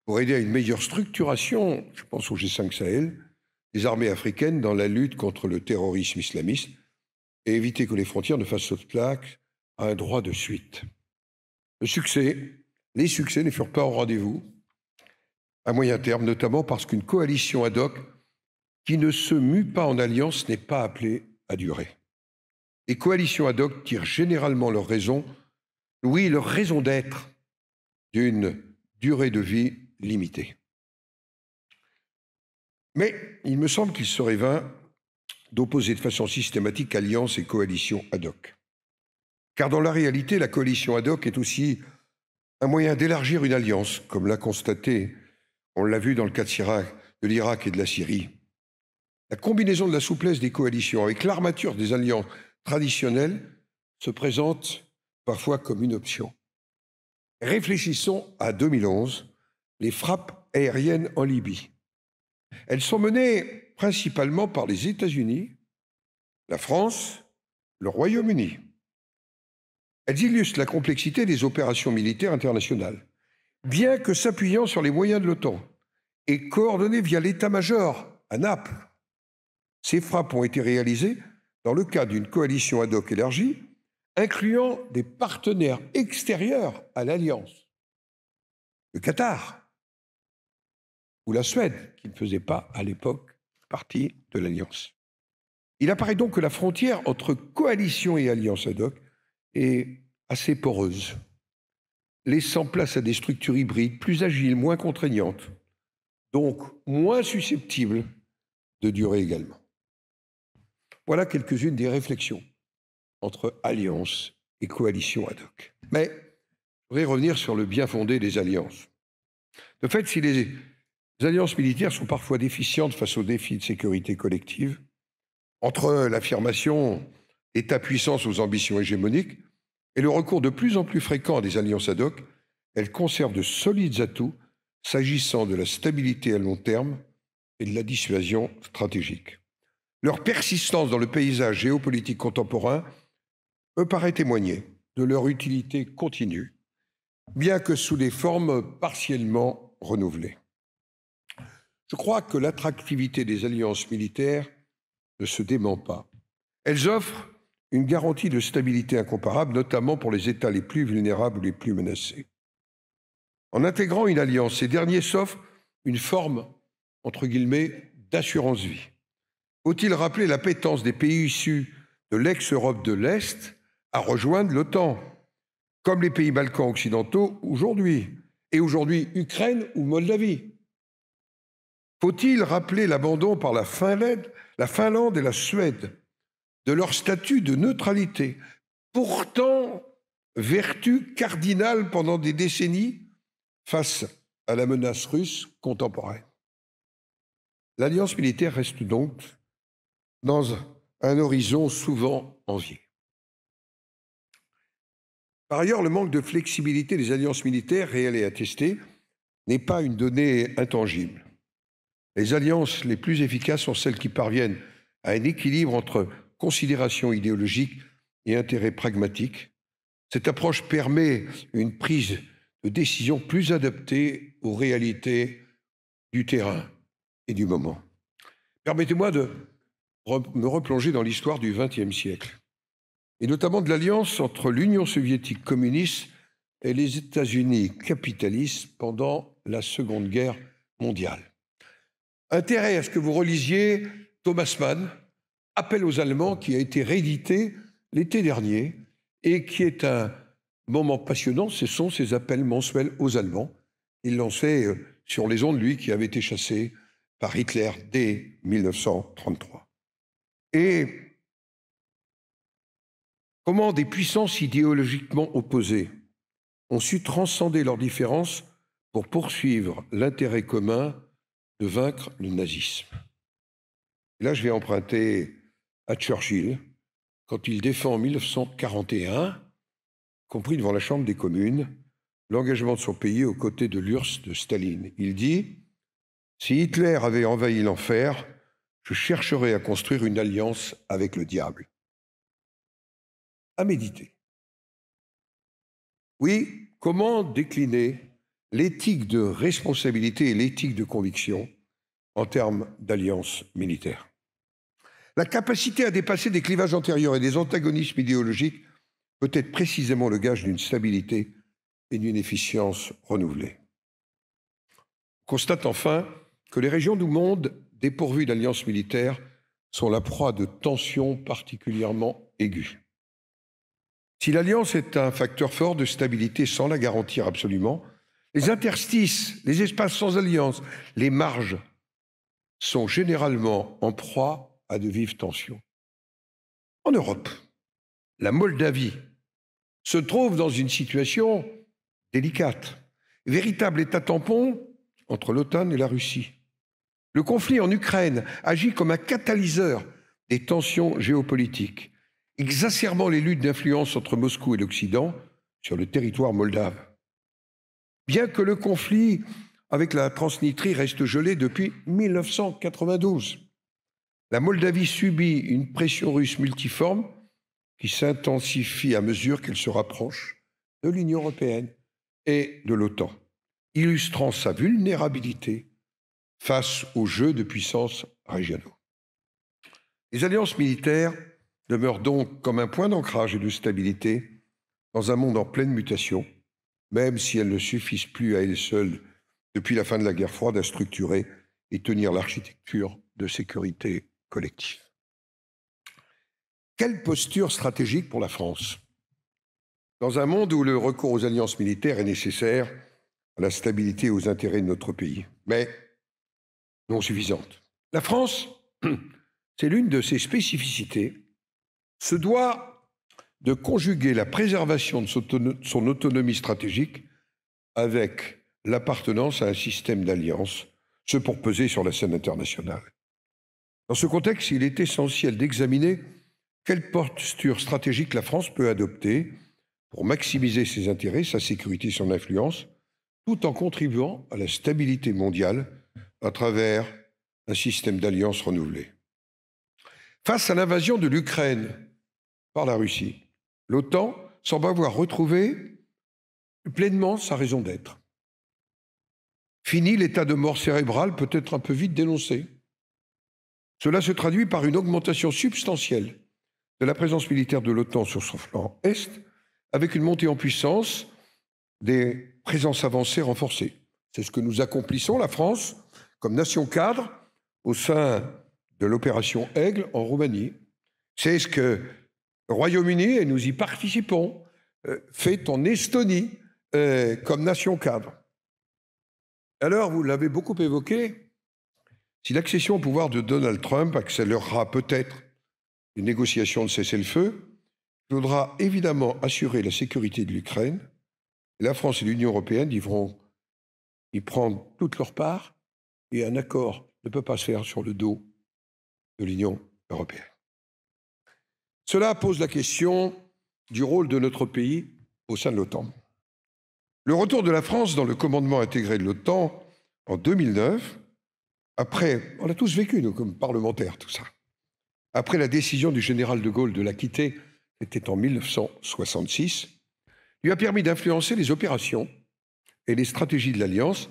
pour aider à une meilleure structuration, je pense au G5 Sahel, des armées africaines dans la lutte contre le terrorisme islamiste et éviter que les frontières ne fassent obstacle à un droit de suite. Les succès ne furent pas au rendez-vous à moyen terme, notamment parce qu'une coalition ad hoc qui ne se mue pas en alliance n'est pas appelée à durer. Les coalitions ad hoc tirent généralement leur raison, oui, leur raison d'être, d'une durée de vie limitée. Mais il me semble qu'il serait vain d'opposer de façon systématique alliances et coalitions ad hoc. Car dans la réalité, la coalition ad hoc est aussi un moyen d'élargir une alliance, comme l'a constaté, on l'a vu dans le cas de l'Irak et de la Syrie. La combinaison de la souplesse des coalitions avec l'armature des alliances traditionnelles se présente parfois comme une option. Réfléchissons à 2011, les frappes aériennes en Libye. Elles sont menées principalement par les États-Unis, la France, le Royaume-Uni. Elles illustrent la complexité des opérations militaires internationales, bien que s'appuyant sur les moyens de l'OTAN et coordonnées via l'état-major à Naples. Ces frappes ont été réalisées dans le cadre d'une coalition ad hoc élargie, incluant des partenaires extérieurs à l'Alliance. Le Qatar ou la Suède, qui ne faisait pas à l'époque partie de l'Alliance. Il apparaît donc que la frontière entre coalition et alliance ad hoc est assez poreuse, laissant place à des structures hybrides plus agiles, moins contraignantes, donc moins susceptibles de durer également. Voilà quelques-unes des réflexions entre alliances et coalitions ad hoc. Mais je voudrais revenir sur le bien fondé des alliances. De fait, si les alliances militaires sont parfois déficientes face aux défis de sécurité collective, entre l'affirmation État-puissance aux ambitions hégémoniques et le recours de plus en plus fréquent à des alliances ad hoc, elles conservent de solides atouts s'agissant de la stabilité à long terme et de la dissuasion stratégique. Leur persistance dans le paysage géopolitique contemporain me paraît témoigner de leur utilité continue, bien que sous des formes partiellement renouvelées. Je crois que l'attractivité des alliances militaires ne se dément pas. Elles offrent une garantie de stabilité incomparable, notamment pour les États les plus vulnérables ou les plus menacés. En intégrant une alliance, ces derniers s'offrent une forme, entre guillemets, d'assurance vie. Faut-il rappeler l'appétence des pays issus de l'ex-Europe de l'Est à rejoindre l'OTAN, comme les pays balkans occidentaux aujourd'hui, et aujourd'hui Ukraine ou Moldavie? Faut-il rappeler l'abandon par la Finlande et la Suède de leur statut de neutralité, pourtant vertu cardinale pendant des décennies face à la menace russe contemporaine? L'alliance militaire reste donc dans un horizon souvent envié. Par ailleurs, le manque de flexibilité des alliances militaires réelles et attestées n'est pas une donnée intangible. Les alliances les plus efficaces sont celles qui parviennent à un équilibre entre considérations idéologiques et intérêts pragmatiques. Cette approche permet une prise de décision plus adaptée aux réalités du terrain et du moment. Permettez-moi de me replonger dans l'histoire du XXe siècle, et notamment de l'alliance entre l'Union soviétique communiste et les États-Unis capitalistes pendant la Seconde Guerre mondiale. Intérêt à ce que vous relisiez Thomas Mann, Appel aux Allemands, qui a été réédité l'été dernier et qui est un moment passionnant. Ce sont ces appels mensuels aux Allemands. Il lançait sur les ondes, lui, qui avait été chassé par Hitler dès 1933. Et comment des puissances idéologiquement opposées ont su transcender leurs différences pour poursuivre l'intérêt commun de vaincre le nazisme. Et là, je vais emprunter à Churchill, quand il défend en 1941, compris devant la Chambre des communes, l'engagement de son pays aux côtés de l'URSS de Staline. Il dit « Si Hitler avait envahi l'enfer, je chercherais à construire une alliance avec le diable. » À méditer. Oui, comment décliner l'éthique de responsabilité et l'éthique de conviction en termes d'alliance militaire? La capacité à dépasser des clivages antérieurs et des antagonismes idéologiques peut être précisément le gage d'une stabilité et d'une efficience renouvelée. On constate enfin que les régions du monde dépourvues d'alliances militaires sont la proie de tensions particulièrement aiguës. Si l'alliance est un facteur fort de stabilité sans la garantir absolument, les interstices, les espaces sans alliance, les marges sont généralement en proie à de vives tensions. En Europe, la Moldavie se trouve dans une situation délicate, véritable état tampon entre l'OTAN et la Russie. Le conflit en Ukraine agit comme un catalyseur des tensions géopolitiques, exacerbant les luttes d'influence entre Moscou et l'Occident sur le territoire moldave. Bien que le conflit avec la Transnistrie reste gelé depuis 1992, la Moldavie subit une pression russe multiforme qui s'intensifie à mesure qu'elle se rapproche de l'Union européenne et de l'OTAN, illustrant sa vulnérabilité face aux jeux de puissance régionaux. Les alliances militaires demeurent donc comme un point d'ancrage et de stabilité dans un monde en pleine mutation, même si elles ne suffisent plus à elles seules, depuis la fin de la guerre froide, à structurer et tenir l'architecture de sécurité collective. Quelle posture stratégique pour la France, dans un monde où le recours aux alliances militaires est nécessaire à la stabilité et aux intérêts de notre pays, mais non suffisante? La France, c'est l'une de ses spécificités, se doit de conjuguer la préservation de son autonomie stratégique avec l'appartenance à un système d'alliance, ce pour peser sur la scène internationale. Dans ce contexte, il est essentiel d'examiner quelle posture stratégique la France peut adopter pour maximiser ses intérêts, sa sécurité, son influence, tout en contribuant à la stabilité mondiale à travers un système d'alliance renouvelé. Face à l'invasion de l'Ukraine par la Russie, l'OTAN semble avoir retrouvé pleinement sa raison d'être. Fini l'état de mort cérébrale, peut-être un peu vite dénoncé. Cela se traduit par une augmentation substantielle de la présence militaire de l'OTAN sur son flanc Est, avec une montée en puissance des présences avancées renforcées. C'est ce que nous accomplissons, la France, comme nation cadre, au sein de l'opération Aigle en Roumanie. C'est ce que le Royaume-Uni, et nous y participons, fait en Estonie comme nation cadre. Alors, vous l'avez beaucoup évoqué, si l'accession au pouvoir de Donald Trump accélérera peut-être les négociations de cessez-le-feu, il faudra évidemment assurer la sécurité de l'Ukraine. La France et l'Union européenne devront y prendre toute leur part, et un accord ne peut pas se faire sur le dos de l'Union européenne. Cela pose la question du rôle de notre pays au sein de l'OTAN. Le retour de la France dans le commandement intégré de l'OTAN en 2009, après, on l'a tous vécu, nous, comme parlementaires, tout ça, après la décision du général de Gaulle de la quitter, c'était en 1966, lui a permis d'influencer les opérations et les stratégies de l'Alliance,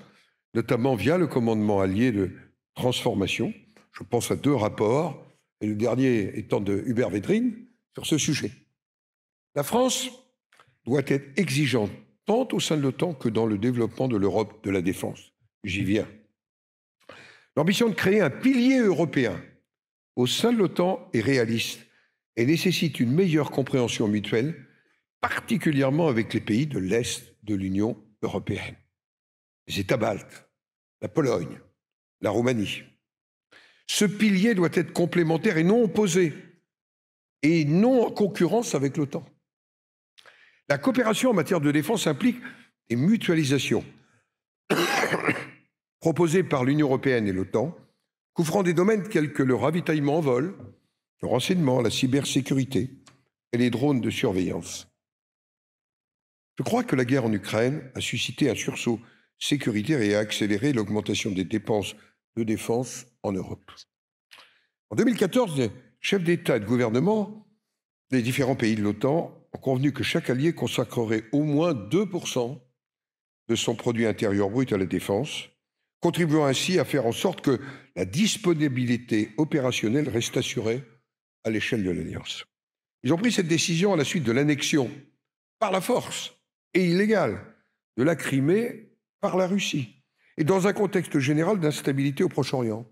notamment via le commandement allié de transformation. Je pense à 2 rapports, et le dernier étant de Hubert Védrine, sur ce sujet. La France doit être exigeante, tant au sein de l'OTAN que dans le développement de l'Europe de la défense. J'y viens. L'ambition de créer un pilier européen au sein de l'OTAN est réaliste et nécessite une meilleure compréhension mutuelle, particulièrement avec les pays de l'Est de l'Union européenne. Les États baltes, la Pologne, la Roumanie. Ce pilier doit être complémentaire et non opposé, et non en concurrence avec l'OTAN. La coopération en matière de défense implique des mutualisations proposées par l'Union européenne et l'OTAN, couvrant des domaines tels que le ravitaillement en vol, le renseignement, la cybersécurité et les drones de surveillance. Je crois que la guerre en Ukraine a suscité un sursaut sécuritaire et a accéléré l'augmentation des dépenses de défense en Europe. En 2014, les chefs d'État et de gouvernement des différents pays de l'OTAN ont convenu que chaque allié consacrerait au moins 2% de son produit intérieur brut à la défense, contribuant ainsi à faire en sorte que la disponibilité opérationnelle reste assurée à l'échelle de l'Alliance. Ils ont pris cette décision à la suite de l'annexion par la force et illégale de la Crimée par la Russie, et dans un contexte général d'instabilité au Proche-Orient.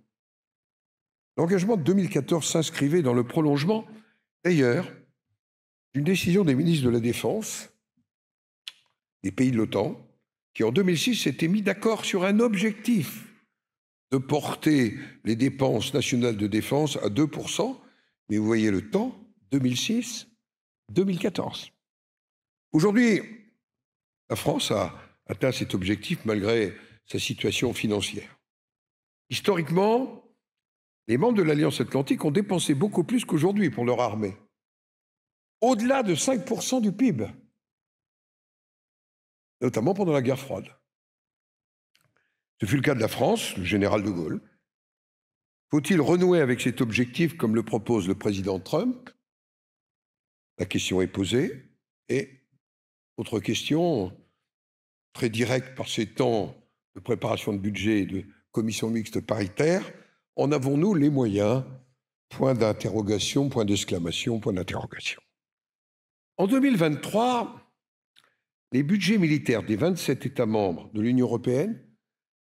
L'engagement de 2014 s'inscrivait dans le prolongement, d'ailleurs, d'une décision des ministres de la Défense des pays de l'OTAN, qui en 2006 s'étaient mis d'accord sur un objectif de porter les dépenses nationales de défense à 2%, mais vous voyez le temps, 2006-2014. Aujourd'hui, la France a atteint cet objectif malgré sa situation financière. Historiquement, les membres de l'Alliance Atlantique ont dépensé beaucoup plus qu'aujourd'hui pour leur armée, au-delà de 5% du PIB, notamment pendant la guerre froide. Ce fut le cas de la France, le général de Gaulle. Faut-il renouer avec cet objectif comme le propose le président Trump? La question est posée. Et autre question, très directe par ces temps de préparation de budget et de commission mixte paritaire, en avons-nous les moyens? Point d'interrogation, point d'exclamation, point d'interrogation. En 2023, les budgets militaires des 27 États membres de l'Union européenne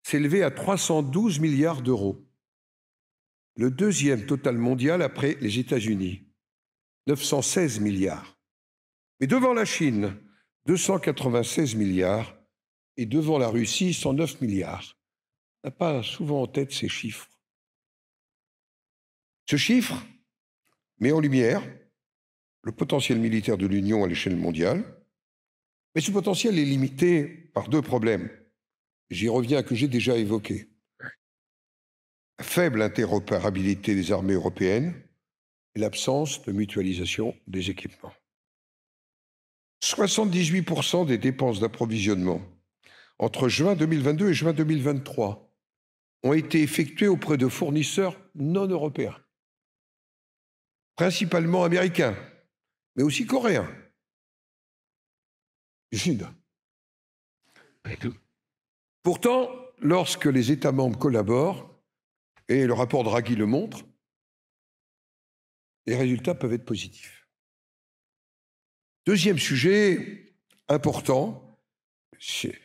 s'élevaient à 312 milliards d'euros, le deuxième total mondial après les États-Unis, 916 milliards. Mais devant la Chine, 296 milliards, et devant la Russie, 109 milliards. On n'a pas souvent en tête ces chiffres. Ce chiffre met en lumière le potentiel militaire de l'Union à l'échelle mondiale, mais ce potentiel est limité par 2 problèmes. J'y reviens, que j'ai déjà évoqués. La faible interopérabilité des armées européennes et l'absence de mutualisation des équipements. 78% des dépenses d'approvisionnement entre juin 2022 et juin 2023 ont été effectuées auprès de fournisseurs non européens, principalement américains, mais aussi coréens, du Sud. Pourtant, lorsque les États membres collaborent, et le rapport Draghi le montre, les résultats peuvent être positifs. Deuxième sujet important, c'est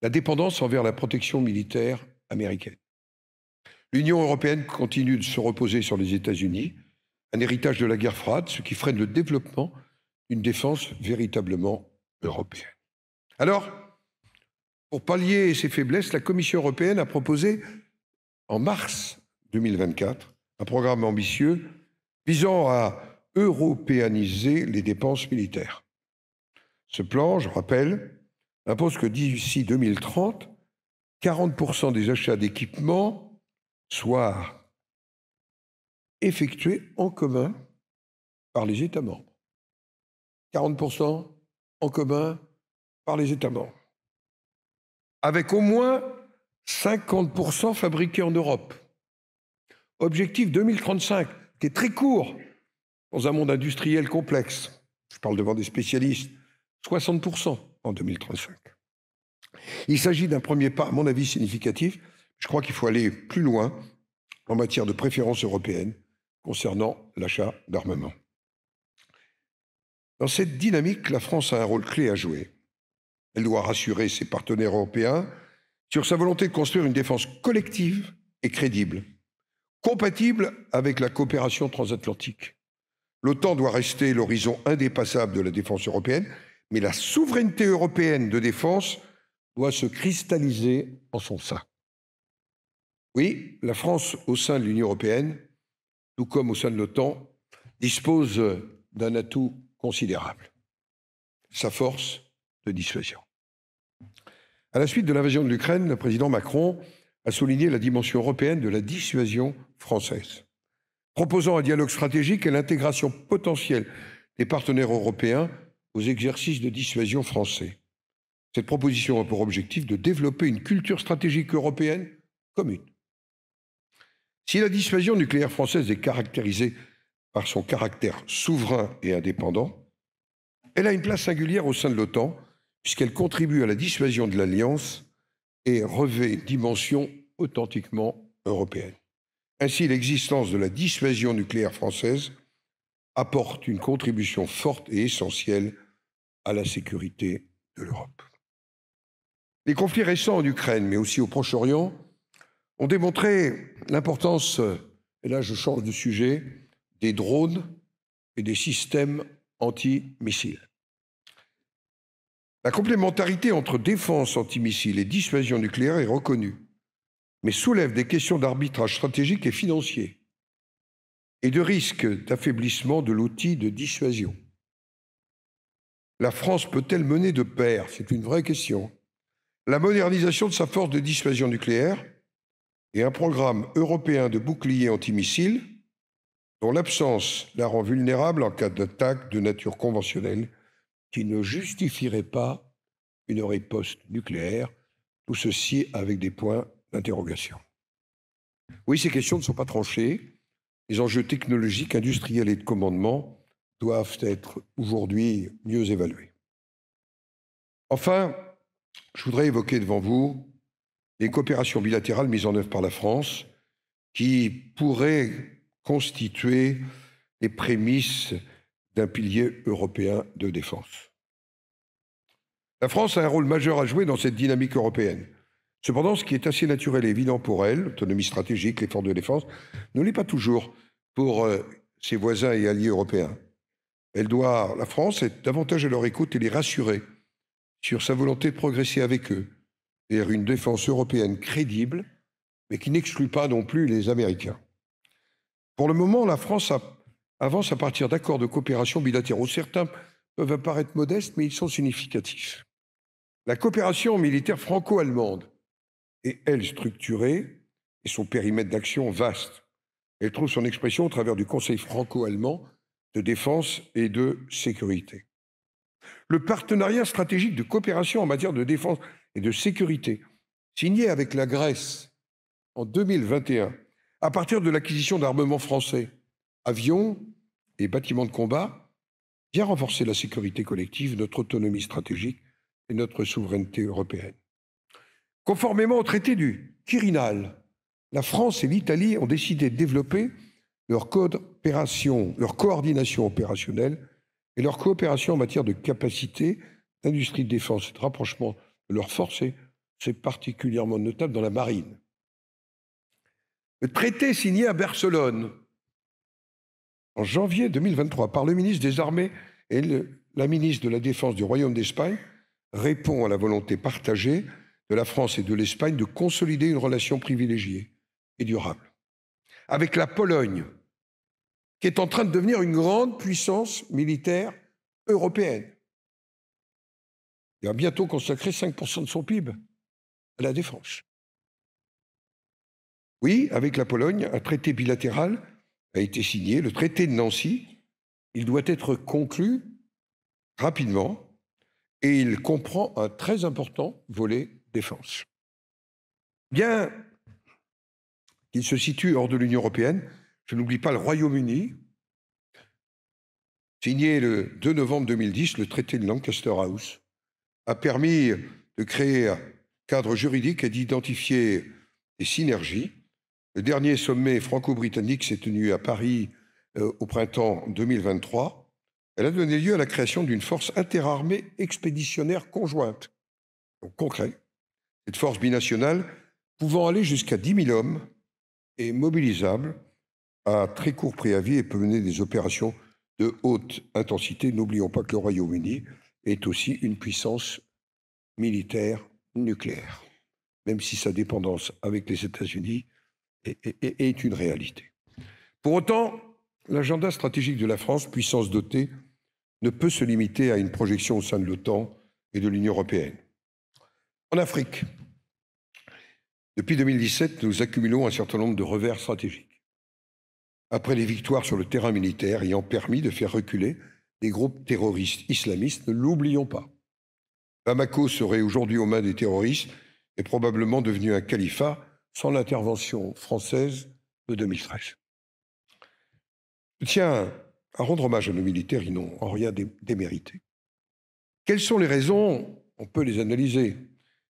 la dépendance envers la protection militaire américaine. L'Union européenne continue de se reposer sur les États-Unis, un héritage de la guerre froide, ce qui freine le développement d'une défense véritablement européenne. Alors, pour pallier ces faiblesses, la Commission européenne a proposé, en mars 2024, un programme ambitieux visant à européaniser les dépenses militaires. Ce plan, je rappelle, impose que d'ici 2030, 40% des achats d'équipements soient effectués en commun par les États membres. 40% en commun par les États membres. Avec au moins 50% fabriqués en Europe. Objectif 2035, qui est très court dans un monde industriel complexe. Je parle devant des spécialistes. 60% en 2035. Il s'agit d'un premier pas, à mon avis, significatif. Je crois qu'il faut aller plus loin en matière de préférence européenne concernant l'achat d'armement. Dans cette dynamique, la France a un rôle clé à jouer. Elle doit rassurer ses partenaires européens sur sa volonté de construire une défense collective et crédible, compatible avec la coopération transatlantique. L'OTAN doit rester l'horizon indépassable de la défense européenne, mais la souveraineté européenne de défense doit se cristalliser en son sein. Oui, la France, au sein de l'Union européenne, tout comme au sein de l'OTAN, dispose d'un atout considérable, sa force de dissuasion. À la suite de l'invasion de l'Ukraine, le président Macron a souligné la dimension européenne de la dissuasion française, proposant un dialogue stratégique et l'intégration potentielle des partenaires européens aux exercices de dissuasion français. Cette proposition a pour objectif de développer une culture stratégique européenne commune. Si la dissuasion nucléaire française est caractérisée par son caractère souverain et indépendant, elle a une place singulière au sein de l'OTAN, puisqu'elle contribue à la dissuasion de l'Alliance et revêt dimension authentiquement européenne. Ainsi, l'existence de la dissuasion nucléaire française apporte une contribution forte et essentielle à la sécurité de l'Europe. Les conflits récents en Ukraine, mais aussi au Proche-Orient, ont démontré l'importance, et là je change de sujet, des drones et des systèmes anti-missiles. La complémentarité entre défense antimissiles et dissuasion nucléaire est reconnue, mais soulève des questions d'arbitrage stratégique et financier et de risque d'affaiblissement de l'outil de dissuasion. La France peut-elle mener de pair, c'est une vraie question, la modernisation de sa force de dissuasion nucléaire et un programme européen de bouclier antimissiles dont l'absence la rend vulnérable en cas d'attaque de nature conventionnelle qui ne justifierait pas une riposte nucléaire, tout ceci avec des points d'interrogation. Oui, ces questions ne sont pas tranchées. Les enjeux technologiques, industriels et de commandement doivent être aujourd'hui mieux évalués. Enfin, je voudrais évoquer devant vous les coopérations bilatérales mises en œuvre par la France qui pourraient constituer les prémices d'un pilier européen de défense. La France a un rôle majeur à jouer dans cette dynamique européenne. Cependant, ce qui est assez naturel et évident pour elle, l'autonomie stratégique, l'effort de défense, ne l'est pas toujours pour ses voisins et alliés européens. La France, être davantage à leur écoute et les rassurer sur sa volonté de progresser avec eux vers une défense européenne crédible, mais qui n'exclut pas non plus les Américains. Pour le moment, la France avance à partir d'accords de coopération bilatéraux. Certains peuvent apparaître modestes, mais ils sont significatifs. La coopération militaire franco-allemande est, elle, structurée et son périmètre d'action vaste. Elle trouve son expression au travers du Conseil franco-allemand de défense et de sécurité. Le partenariat stratégique de coopération en matière de défense et de sécurité, signé avec la Grèce en 2021, à partir de l'acquisition d'armements français, avions et bâtiments de combat, vient renforcer la sécurité collective, notre autonomie stratégique et notre souveraineté européenne. Conformément au traité du Quirinal, la France et l'Italie ont décidé de développer leur coordination opérationnelle et leur coopération en matière de capacité d'industrie de défense et de rapprochement de leurs forces, c'est particulièrement notable dans la marine. Le traité signé à Barcelone en janvier 2023 par le ministre des Armées et la ministre de la Défense du Royaume d'Espagne répond à la volonté partagée de la France et de l'Espagne de consolider une relation privilégiée et durable avec la Pologne, qui est en train de devenir une grande puissance militaire européenne. Il va bientôt consacrer 5% de son PIB à la défense. Oui, avec la Pologne, un traité bilatéral a été signé, le traité de Nancy. Il doit être conclu rapidement et il comprend un très important volet défense. Bien qu'il se situe hors de l'Union européenne, je n'oublie pas le Royaume-Uni. Signé le 2 novembre 2010, le traité de Lancaster House a permis de créer un cadre juridique et d'identifier des synergies. Le dernier sommet franco-britannique s'est tenu à Paris au printemps 2023. Elle a donné lieu à la création d'une force interarmée expéditionnaire conjointe. Donc concret. Cette force binationale pouvant aller jusqu'à 10 000 hommes est mobilisable à très court préavis et peut mener des opérations de haute intensité. N'oublions pas que le Royaume-Uni est aussi une puissance militaire nucléaire, même si sa dépendance avec les États-Unis est une réalité. Pour autant, l'agenda stratégique de la France, puissance dotée, ne peut se limiter à une projection au sein de l'OTAN et de l'Union européenne. En Afrique, depuis 2017, nous accumulons un certain nombre de revers stratégiques. Après les victoires sur le terrain militaire ayant permis de faire reculer des groupes terroristes islamistes, ne l'oublions pas. Bamako serait aujourd'hui aux mains des terroristes et probablement devenu un califat sans l'intervention française de 2013. Je tiens à rendre hommage à nos militaires, ils n'ont en rien démérité. Quelles sont les raisons? On peut les analyser,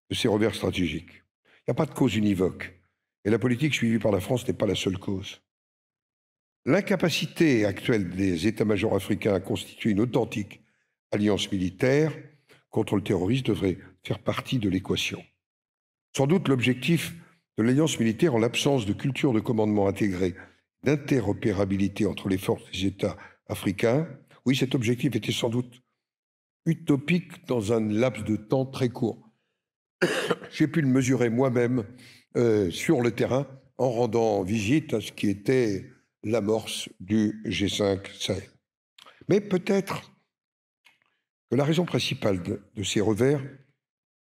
de ces revers stratégiques. Il n'y a pas de cause univoque, et la politique suivie par la France n'est pas la seule cause. L'incapacité actuelle des états-majors africains à constituer une authentique alliance militaire contre le terrorisme devrait faire partie de l'équation. Sans doute l'objectif de l'alliance militaire en l'absence de culture de commandement intégrée, d'interopérabilité entre les forces des États africains, oui, cet objectif était sans doute utopique dans un laps de temps très court. J'ai pu le mesurer moi-même sur le terrain en rendant visite à ce qui était l'amorce du G5 Sahel. Mais peut-être que la raison principale de ces revers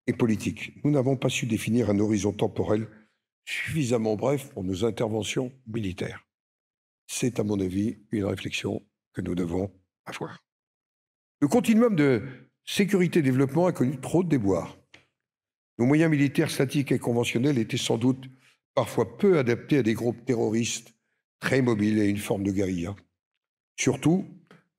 est politique. Nous n'avons pas su définir un horizon temporel suffisamment bref pour nos interventions militaires. C'est, à mon avis, une réflexion que nous devons avoir. Le continuum de sécurité-développement a connu trop de déboires. Nos moyens militaires statiques et conventionnels étaient sans doute parfois peu adaptés à des groupes terroristes très mobiles et à une forme de guérilla. Surtout,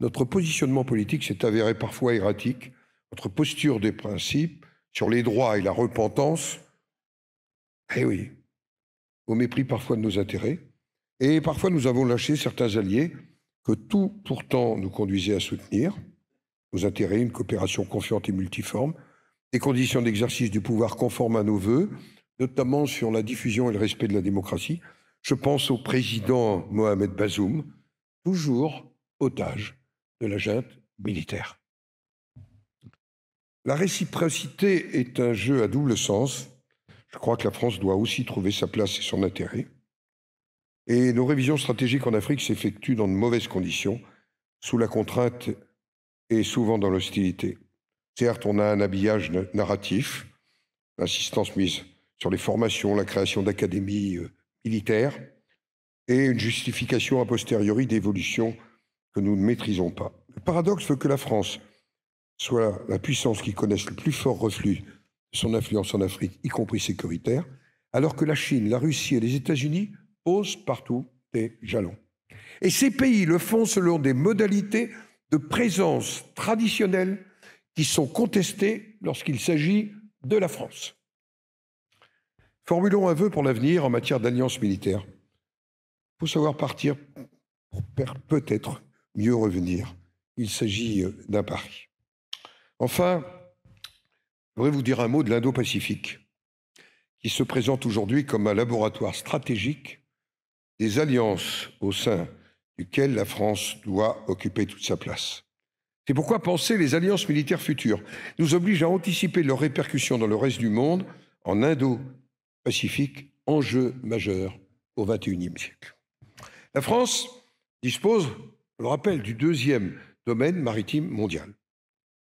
notre positionnement politique s'est avéré parfois erratique. Notre posture des principes sur les droits et la repentance, eh oui, au mépris parfois de nos intérêts. Et parfois, nous avons lâché certains alliés que tout pourtant nous conduisait à soutenir. Nos intérêts, une coopération confiante et multiforme, des conditions d'exercice du pouvoir conformes à nos vœux, notamment sur la diffusion et le respect de la démocratie. Je pense au président Mohamed Bazoum, toujours otage de la junte militaire. La réciprocité est un jeu à double sens. Je crois que la France doit aussi trouver sa place et son intérêt. Et nos révisions stratégiques en Afrique s'effectuent dans de mauvaises conditions, sous la contrainte et souvent dans l'hostilité. Certes, on a un habillage narratif, l'insistance mise sur les formations, la création d'académies militaires et une justification a posteriori d'évolutions que nous ne maîtrisons pas. Le paradoxe veut que la France soit la puissance qui connaisse le plus fort reflux de son influence en Afrique, y compris sécuritaire, alors que la Chine, la Russie et les États-Unis posent partout des jalons. Et ces pays le font selon des modalités de présence traditionnelles qui sont contestées lorsqu'il s'agit de la France. Formulons un vœu pour l'avenir en matière d'alliance militaire. Il faut savoir partir pour peut-être mieux revenir. il s'agit d'un pari. Enfin, je voudrais vous dire un mot de l'Indo-Pacifique, qui se présente aujourd'hui comme un laboratoire stratégique des alliances au sein duquel la France doit occuper toute sa place. C'est pourquoi penser les alliances militaires futures nous oblige à anticiper leurs répercussions dans le reste du monde en Indo-Pacifique, enjeu majeur au XXIe siècle. La France dispose, je le rappelle, du deuxième domaine maritime mondial.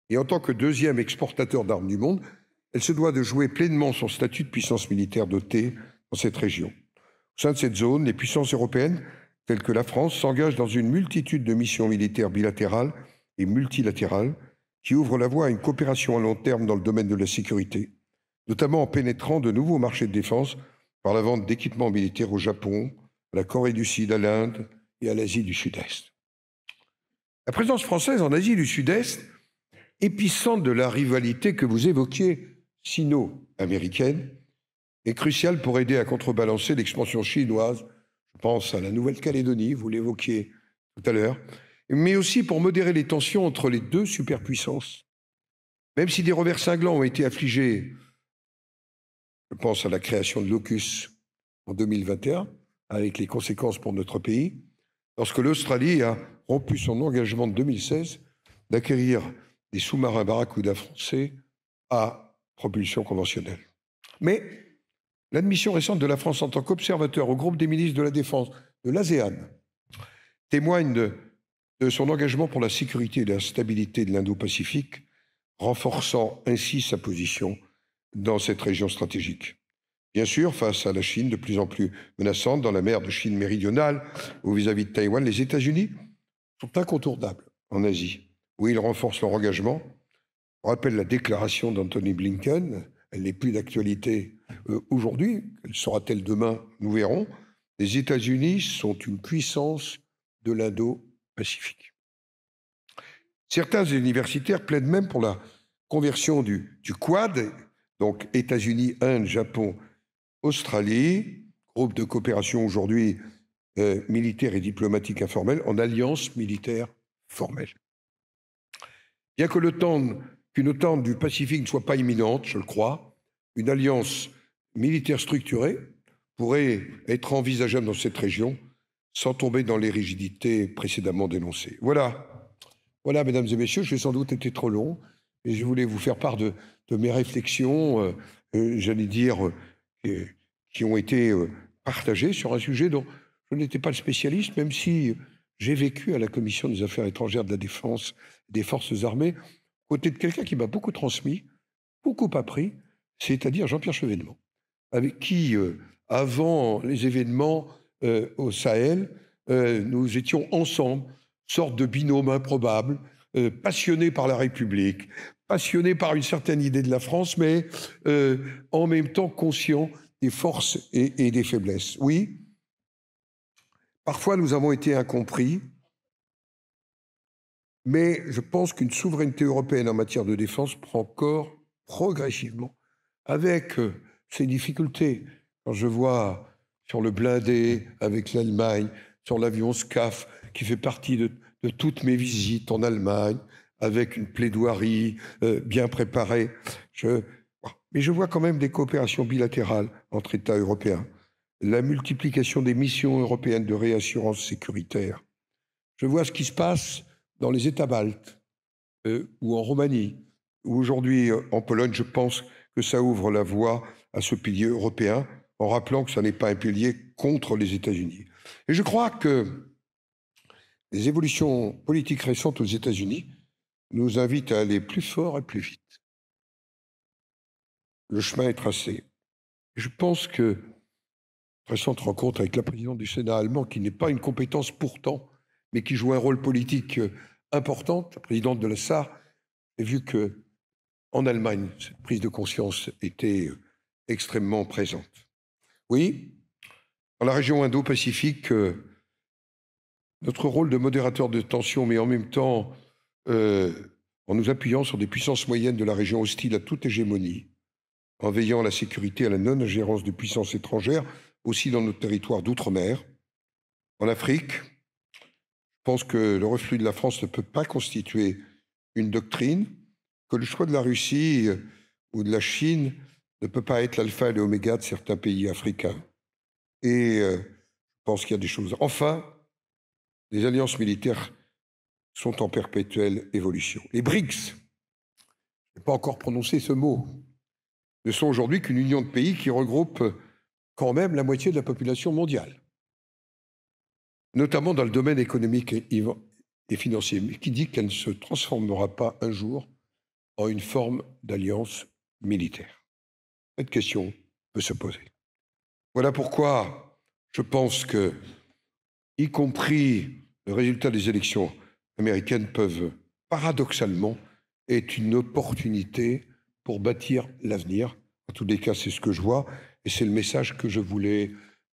Et en tant que deuxième exportateur d'armes du monde, elle se doit de jouer pleinement son statut de puissance militaire dotée dans cette région. Au sein de cette zone, les puissances européennes, telles que la France, s'engagent dans une multitude de missions militaires bilatérales et multilatérales qui ouvrent la voie à une coopération à long terme dans le domaine de la sécurité, notamment en pénétrant de nouveaux marchés de défense par la vente d'équipements militaires au Japon, à la Corée du Sud, à l'Inde et à l'Asie du Sud-Est. La présence française en Asie du Sud-Est, épicentre de la rivalité que vous évoquiez, sino-américaine, est cruciale pour aider à contrebalancer l'expansion chinoise. Je pense à la Nouvelle-Calédonie, vous l'évoquiez tout à l'heure, mais aussi pour modérer les tensions entre les deux superpuissances. Même si des revers cinglants ont été affligés, je pense à la création de l'AUKUS en 2021, avec les conséquences pour notre pays, lorsque l'Australie a rompu son engagement de 2016 d'acquérir des sous-marins Barracuda français à propulsion conventionnelle. Mais l'admission récente de la France en tant qu'observateur au groupe des ministres de la Défense de l'ASEAN témoigne de son engagement pour la sécurité et la stabilité de l'Indo-Pacifique, renforçant ainsi sa position dans cette région stratégique. Bien sûr, face à la Chine de plus en plus menaçante dans la mer de Chine méridionale ou vis-à-vis de Taïwan, les États-Unis sont incontournables en Asie, où ils renforcent leur engagement. On rappelle la déclaration d'Anthony Blinken, elle n'est plus d'actualité aujourd'hui, quelle sera-t-elle demain, nous verrons. Les États-Unis sont une puissance de l'Indo-Pacifique. Certains universitaires plaident même pour la conversion du Quad, donc États-Unis, Inde, Japon, Australie, groupe de coopération aujourd'hui militaire et diplomatique informelle, en alliance militaire formelle. Bien que qu'une OTAN du Pacifique ne soit pas imminente, je le crois, une alliance militaire structurée pourrait être envisageable dans cette région sans tomber dans les rigidités précédemment dénoncées. Voilà, mesdames et messieurs, j'ai sans doute été trop long et je voulais vous faire part de mes réflexions, j'allais dire, qui ont été partagées sur un sujet dont je n'étais pas le spécialiste, même si j'ai vécu à la Commission des Affaires étrangères, de la Défense, des Forces armées, côté de quelqu'un qui m'a beaucoup transmis, beaucoup appris, c'est-à-dire Jean-Pierre Chevènement, avec qui, avant les événements au Sahel, nous étions ensemble, sorte de binôme improbable, passionnés par la République, passionnés par une certaine idée de la France, mais en même temps conscients des forces et des faiblesses. Oui, parfois nous avons été incompris, mais je pense qu'une souveraineté européenne en matière de défense prend corps progressivement, avec ses difficultés. Quand je vois sur le blindé avec l'Allemagne, sur l'avion SCAF, qui fait partie de toutes mes visites en Allemagne, avec une plaidoirie bien préparée, mais je vois quand même des coopérations bilatérales entre États européens, la multiplication des missions européennes de réassurance sécuritaire. Je vois ce qui se passe dans les États baltes ou en Roumanie, ou aujourd'hui en Pologne. Je pense que ça ouvre la voie à ce pilier européen, en rappelant que ça n'est pas un pilier contre les États-Unis. Et je crois que les évolutions politiques récentes aux États-Unis nous invitent à aller plus fort et plus vite. Le chemin est tracé. Je pense que récente rencontre avec la présidente du Sénat allemand, qui n'est pas une compétence pourtant, mais qui joue un rôle politique important, la présidente de la SAR, j'ai vu que en Allemagne, cette prise de conscience était extrêmement présente. Oui, dans la région Indo-Pacifique, notre rôle de modérateur de tension, mais en même temps, en nous appuyant sur des puissances moyennes de la région hostile à toute hégémonie, en veillant à la sécurité et à la non-ingérence de puissances étrangères, aussi dans nos territoires d'outre-mer. En Afrique, je pense que le reflux de la France ne peut pas constituer une doctrine, que le choix de la Russie ou de la Chine ne peut pas être l'alpha et l'oméga de certains pays africains. Et je pense qu'il y a des choses. Enfin, les alliances militaires sont en perpétuelle évolution. Les BRICS, je n'ai pas encore prononcé ce mot, ne sont aujourd'hui qu'une union de pays qui regroupe quand même la moitié de la population mondiale, notamment dans le domaine économique et financier, mais qui dit qu'elle ne se transformera pas un jour en une forme d'alliance militaire. Cette question peut se poser. Voilà pourquoi je pense que, y compris le résultat des élections américaines, peuvent paradoxalement être une opportunité pour bâtir l'avenir. En tous les cas, c'est ce que je vois et c'est le message que je voulais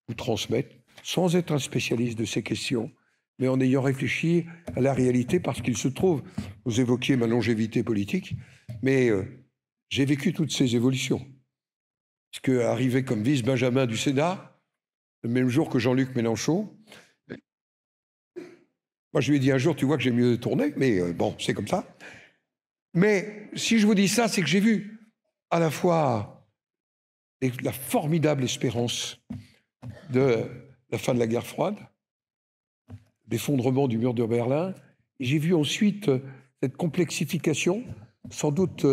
vous transmettre, sans être un spécialiste de ces questions, mais en ayant réfléchi à la réalité, parce qu'il se trouve, vous évoquiez ma longévité politique, mais j'ai vécu toutes ces évolutions. Puisque arrivé comme vice-benjamin du Sénat, le même jour que Jean-Luc Mélenchon, moi je lui ai dit un jour, tu vois que j'ai mieux tourné, mais bon, c'est comme ça. Mais si je vous dis ça, c'est que j'ai vu à la fois la formidable espérance de la fin de la guerre froide, l'effondrement du mur de Berlin, et j'ai vu ensuite cette complexification. Sans doute,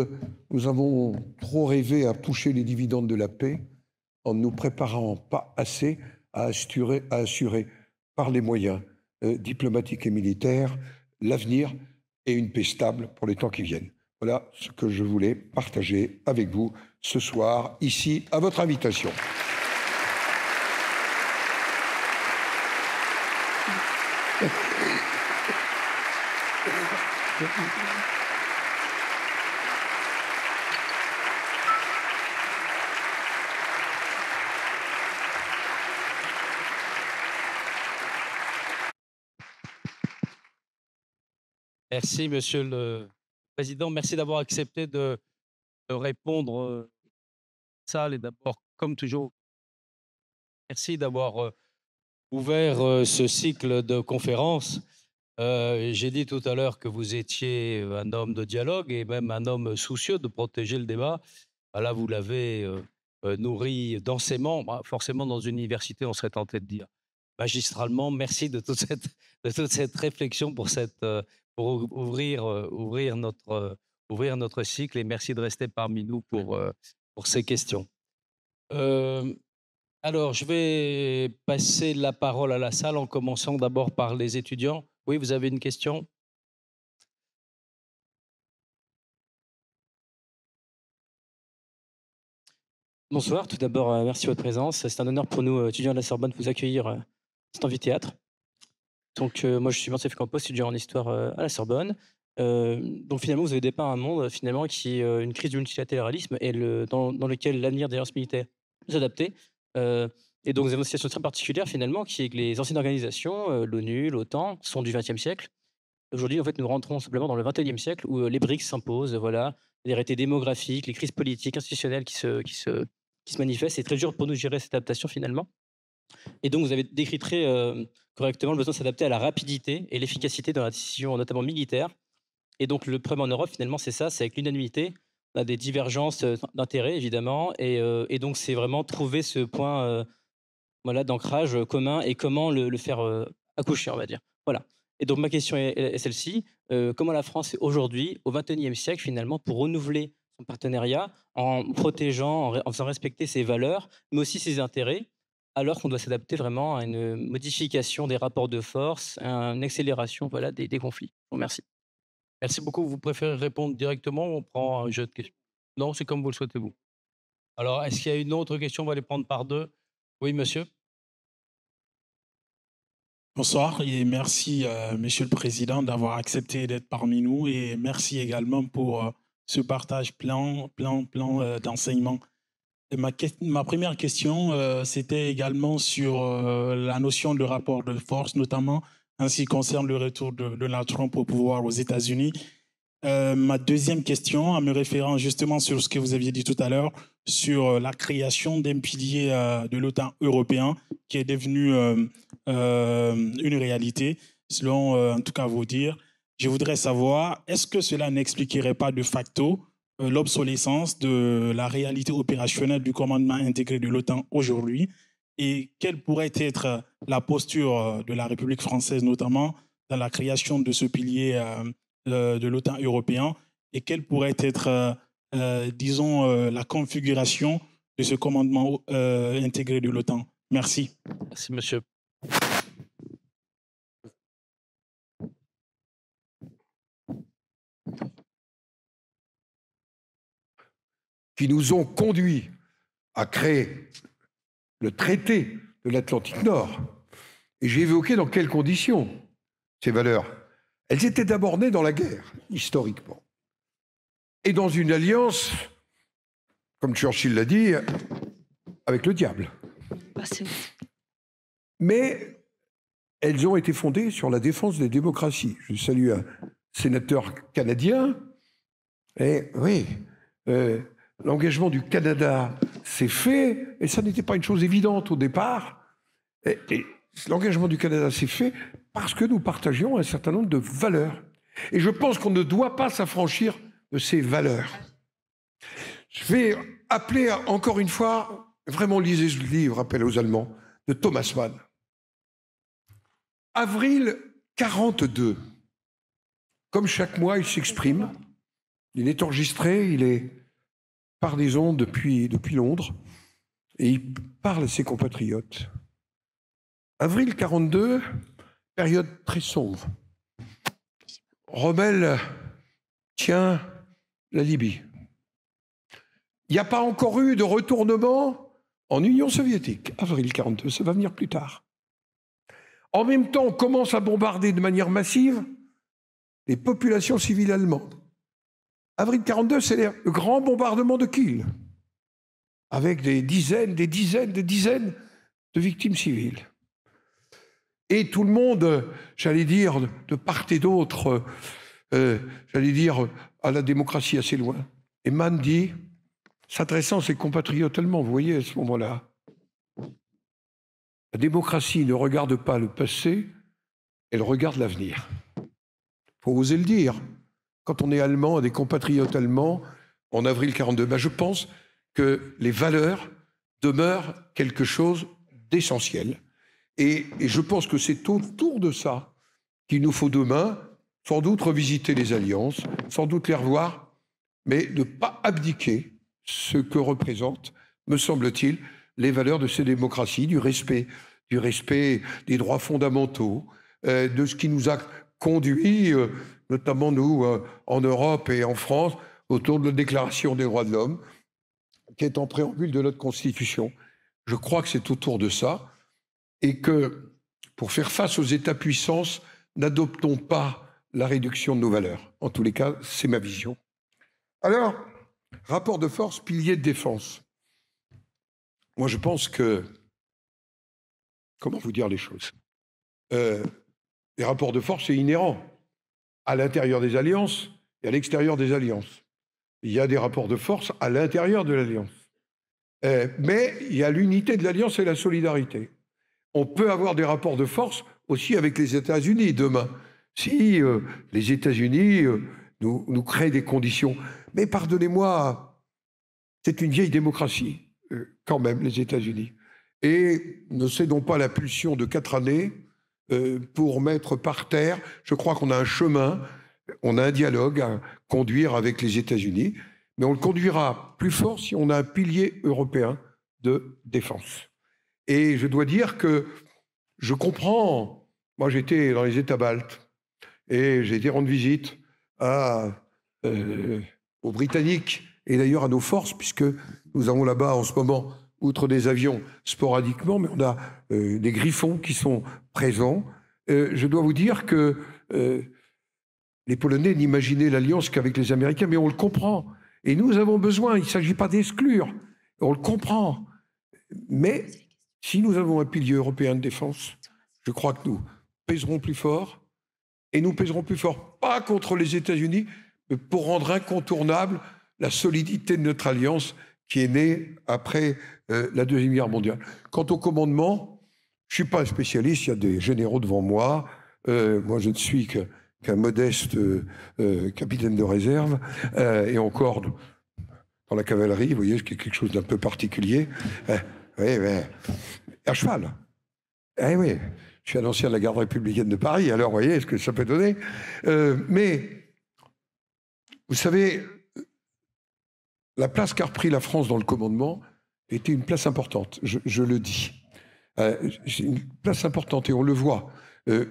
nous avons trop rêvé à toucher les dividendes de la paix en ne nous préparant pas assez à assurer par les moyens diplomatiques et militaires l'avenir et une paix stable pour les temps qui viennent. Voilà ce que je voulais partager avec vous ce soir, ici, à votre invitation. Merci, Monsieur le Président. Merci d'avoir accepté de répondre ça. Et d'abord, comme toujours, merci d'avoir ouvert ce cycle de conférences. J'ai dit tout à l'heure que vous étiez un homme de dialogue et même un homme soucieux de protéger le débat. Là, vous l'avez nourri densément. Forcément, dans une université, on serait tenté de dire magistralement. Merci de toute cette réflexion pour ouvrir notre cycle, et merci de rester parmi nous pour ces questions. Alors, je vais passer la parole à la salle en commençant d'abord par les étudiants. Oui, vous avez une question? Bonsoir, tout d'abord, merci de votre présence. C'est un honneur pour nous, étudiants de la Sorbonne, de vous accueillir à cet amphithéâtre. Donc, moi, je suis Vincent Campos, étudiant en histoire à la Sorbonne. Donc, finalement, vous avez dépeint un monde finalement qui est une crise du multilatéralisme et dans lequel l'avenir des alliances militaires peut s'adapter. Et donc, vous avez une situation très particulière finalement, qui est que les anciennes organisations, l'ONU, l'OTAN, sont du XXe siècle. Aujourd'hui, en fait, nous rentrons simplement dans le XXIe siècle où les BRICS s'imposent, voilà, les réalités démographiques, les crises politiques, institutionnelles qui se manifestent. C'est très dur pour nous de gérer cette adaptation finalement. Et donc, vous avez décrit très correctement le besoin de s'adapter à la rapidité et l'efficacité dans la décision, notamment militaire. Et donc, le problème en Europe, finalement, c'est ça, c'est avec l'unanimité. On a des divergences d'intérêts, évidemment. Et donc, c'est vraiment trouver ce point voilà, d'ancrage commun et comment le faire accoucher, on va dire. Voilà. Et donc, ma question est celle-ci. Comment la France, aujourd'hui, au XXIe siècle, finalement, pour renouveler son partenariat en protégeant, en faisant respecter ses valeurs, mais aussi ses intérêts, alors qu'on doit s'adapter vraiment à une modification des rapports de force, à une accélération voilà, des conflits. Je vous remercie. Merci beaucoup. Vous préférez répondre directement ou on prend un jeu de questions? Non, c'est comme vous le souhaitez, vous. Alors, est-ce qu'il y a une autre question? On va les prendre par deux. Oui, monsieur? Bonsoir et merci, Monsieur le Président, d'avoir accepté d'être parmi nous et merci également pour ce partage plein d'enseignements. Ma première question, c'était également sur la notion de rapport de force, notamment en ce qui concerne le retour de Donald Trump au pouvoir aux États-Unis. Ma deuxième question, en me référant justement sur ce que vous aviez dit tout à l'heure, sur la création d'un pilier de l'OTAN européen qui est devenu une réalité. selon en tout cas vos dires. Je voudrais savoir, est-ce que cela n'expliquerait pas de facto l'obsolescence de la réalité opérationnelle du commandement intégré de l'OTAN aujourd'hui et quelle pourrait être la posture de la République française, notamment dans la création de ce pilier de l'OTAN européen et quelle pourrait être, disons, la configuration de ce commandement intégré de l'OTAN. Merci. Merci, monsieur. Qui nous ont conduits à créer le traité de l'Atlantique Nord. Et j'ai évoqué dans quelles conditions ces valeurs. Elles étaient d'abord nées dans la guerre, historiquement. Et dans une alliance, comme Churchill l'a dit, avec le diable. Mais elles ont été fondées sur la défense des démocraties. Je salue un sénateur canadien. Et oui, l'engagement du Canada s'est fait, et ça n'était pas une chose évidente au départ. Et l'engagement du Canada s'est fait parce que nous partagions un certain nombre de valeurs. Et je pense qu'on ne doit pas s'affranchir de ces valeurs. Je vais appeler encore une fois, vraiment lisez ce livre, Appel aux Allemands, de Thomas Mann. Avril 42. Comme chaque mois, il s'exprime. Il est enregistré, il est par des ondes depuis Londres, et il parle à ses compatriotes. Avril 42, période très sombre. Rommel tient la Libye. Il n'y a pas encore eu de retournement en Union soviétique. Avril 42, ça va venir plus tard. En même temps, on commence à bombarder de manière massive les populations civiles allemandes. Avril 42, c'est le grand bombardement de Kiel, avec des dizaines de victimes civiles. Et tout le monde, j'allais dire, de part et d'autre, j'allais dire, à la démocratie assez loin. Et Mann dit, s'adressant à ses compatriotes allemands, vous voyez, à ce moment-là, la démocratie ne regarde pas le passé, elle regarde l'avenir. Il faut oser le dire. Quand on est allemand, à des compatriotes allemands, en avril 42, ben je pense que les valeurs demeurent quelque chose d'essentiel. Et je pense que c'est autour de ça qu'il nous faut demain, sans doute revisiter les alliances, sans doute les revoir, mais ne pas abdiquer ce que représentent, me semble-t-il, les valeurs de ces démocraties, du respect des droits fondamentaux, de ce qui nous a conduit, notamment nous, en Europe et en France, autour de la Déclaration des droits de l'homme, qui est en préambule de notre Constitution. Je crois que c'est autour de ça, et que, pour faire face aux États-puissances, n'adoptons pas la réduction de nos valeurs. En tous les cas, c'est ma vision. Alors, rapport de force, pilier de défense. Moi, je pense que... Comment vous dire les choses ? Les rapports de force, c'est inhérent à l'intérieur des alliances et à l'extérieur des alliances. Il y a des rapports de force à l'intérieur de l'alliance. Mais il y a l'unité de l'alliance et la solidarité. On peut avoir des rapports de force aussi avec les États-Unis demain. Si les États-Unis nous créent des conditions. Mais pardonnez-moi, c'est une vieille démocratie, quand même, les États-Unis. Et ne cédons pas la pulsion de 4 années pour mettre par terre. Je crois qu'on a un chemin, on a un dialogue à conduire avec les États-Unis, mais on le conduira plus fort si on a un pilier européen de défense. Et je dois dire que je comprends. Moi, j'étais dans les États baltes et j'ai été rendre visite aux Britanniques et d'ailleurs à nos forces, puisque nous avons là-bas en ce moment, outre des avions sporadiquement, mais on a des Griffons qui sont présents. Je dois vous dire que les Polonais n'imaginaient l'alliance qu'avec les Américains, mais on le comprend. Et nous avons besoin, il ne s'agit pas d'exclure, on le comprend. Mais si nous avons un pilier européen de défense, je crois que nous pèserons plus fort, et nous pèserons plus fort, pas contre les États-Unis, mais pour rendre incontournable la solidité de notre alliance qui est née après la Deuxième Guerre mondiale. Quant au commandement, je ne suis pas un spécialiste, il y a des généraux devant moi, Moi, je ne suis qu'un modeste capitaine de réserve, et encore dans la cavalerie, vous voyez, c'est quelque chose d'un peu particulier. Oui, à cheval. Eh oui, je suis un ancien de la garde républicaine de Paris, alors vous voyez ce que ça peut donner. Mais, vous savez, la place qu'a repris la France dans le commandement était une place importante, je le dis. C'est une place importante, et on le voit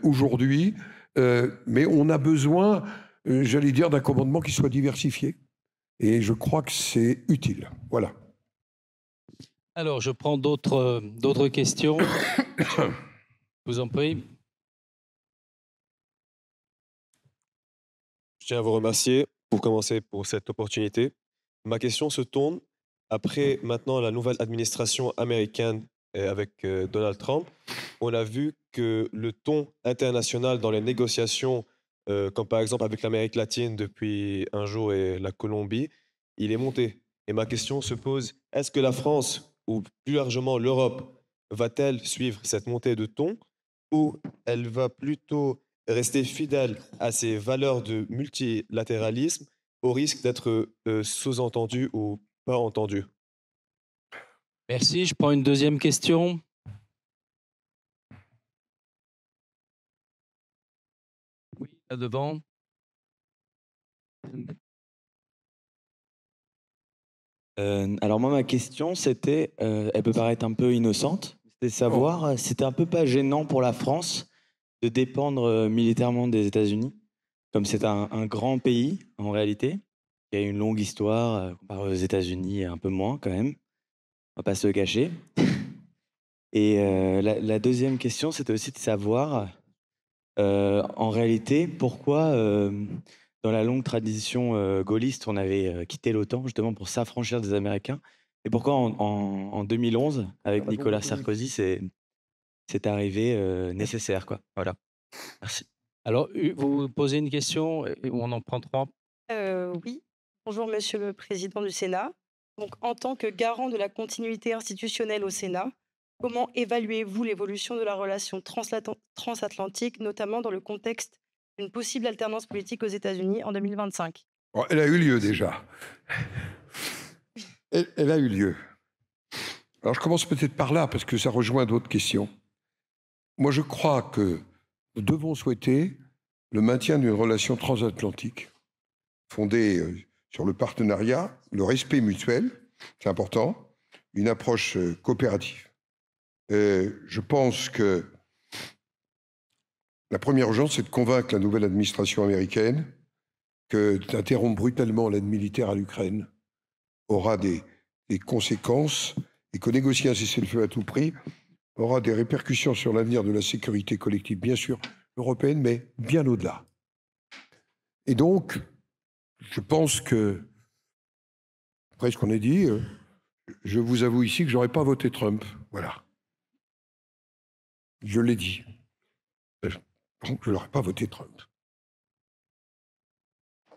aujourd'hui, mais on a besoin, j'allais dire, d'un commandement qui soit diversifié. Et je crois que c'est utile. Voilà. Alors, je prends d'autres questions. Je vous en prie. Je tiens à vous remercier pour commencer pour cette opportunité. Ma question se tourne après maintenant la nouvelle administration américaine avec Donald Trump. On a vu que le ton international dans les négociations, comme par exemple avec l'Amérique latine depuis un jour et la Colombie, il est monté. Et ma question se pose, est-ce que la France, ou plus largement l'Europe, va-t-elle suivre cette montée de ton, ou elle va plutôt rester fidèle à ses valeurs de multilatéralisme au risque d'être sous-entendue ou pas entendue? Merci. Je prends une deuxième question. Oui, là devant. Alors moi, ma question, c'était, elle peut paraître un peu innocente, c'était savoir, c'était un peu pas gênant pour la France de dépendre militairement des États-Unis, comme c'est un grand pays en réalité, qui a une longue histoire, comparé aux États-Unis, un peu moins quand même, on va pas se le cacher. Et la deuxième question, c'était aussi de savoir, en réalité, pourquoi dans la longue tradition gaulliste, on avait quitté l'OTAN justement pour s'affranchir des Américains. Et pourquoi en 2011, avec Nicolas Sarkozy, c'est arrivé nécessaire, quoi. Voilà. Merci. Alors, vous posez une question et on en prend trois. Oui. Bonjour, Monsieur le Président du Sénat. Donc, en tant que garant de la continuité institutionnelle au Sénat, comment évaluez-vous l'évolution de la relation transatlantique, notamment dans le contexte d'une possible alternance politique aux États-Unis en 2025? Bon, elle a eu lieu déjà. Elle a eu lieu. Alors je commence peut-être par là, parce que ça rejoint d'autres questions. Moi, je crois que nous devons souhaiter le maintien d'une relation transatlantique fondée sur le partenariat, le respect mutuel, c'est important, une approche coopérative. Je pense que la première urgence, c'est de convaincre la nouvelle administration américaine que d'interrompre brutalement l'aide militaire à l'Ukraine aura des conséquences, et que négocier un cessez-le-feu à tout prix aura des répercussions sur l'avenir de la sécurité collective, bien sûr européenne, mais bien au-delà. Et donc, je pense que, après ce qu'on a dit, je vous avoue ici que je n'aurais pas voté Trump. Voilà. Je l'ai dit. Donc, je n'aurais pas voté Trump.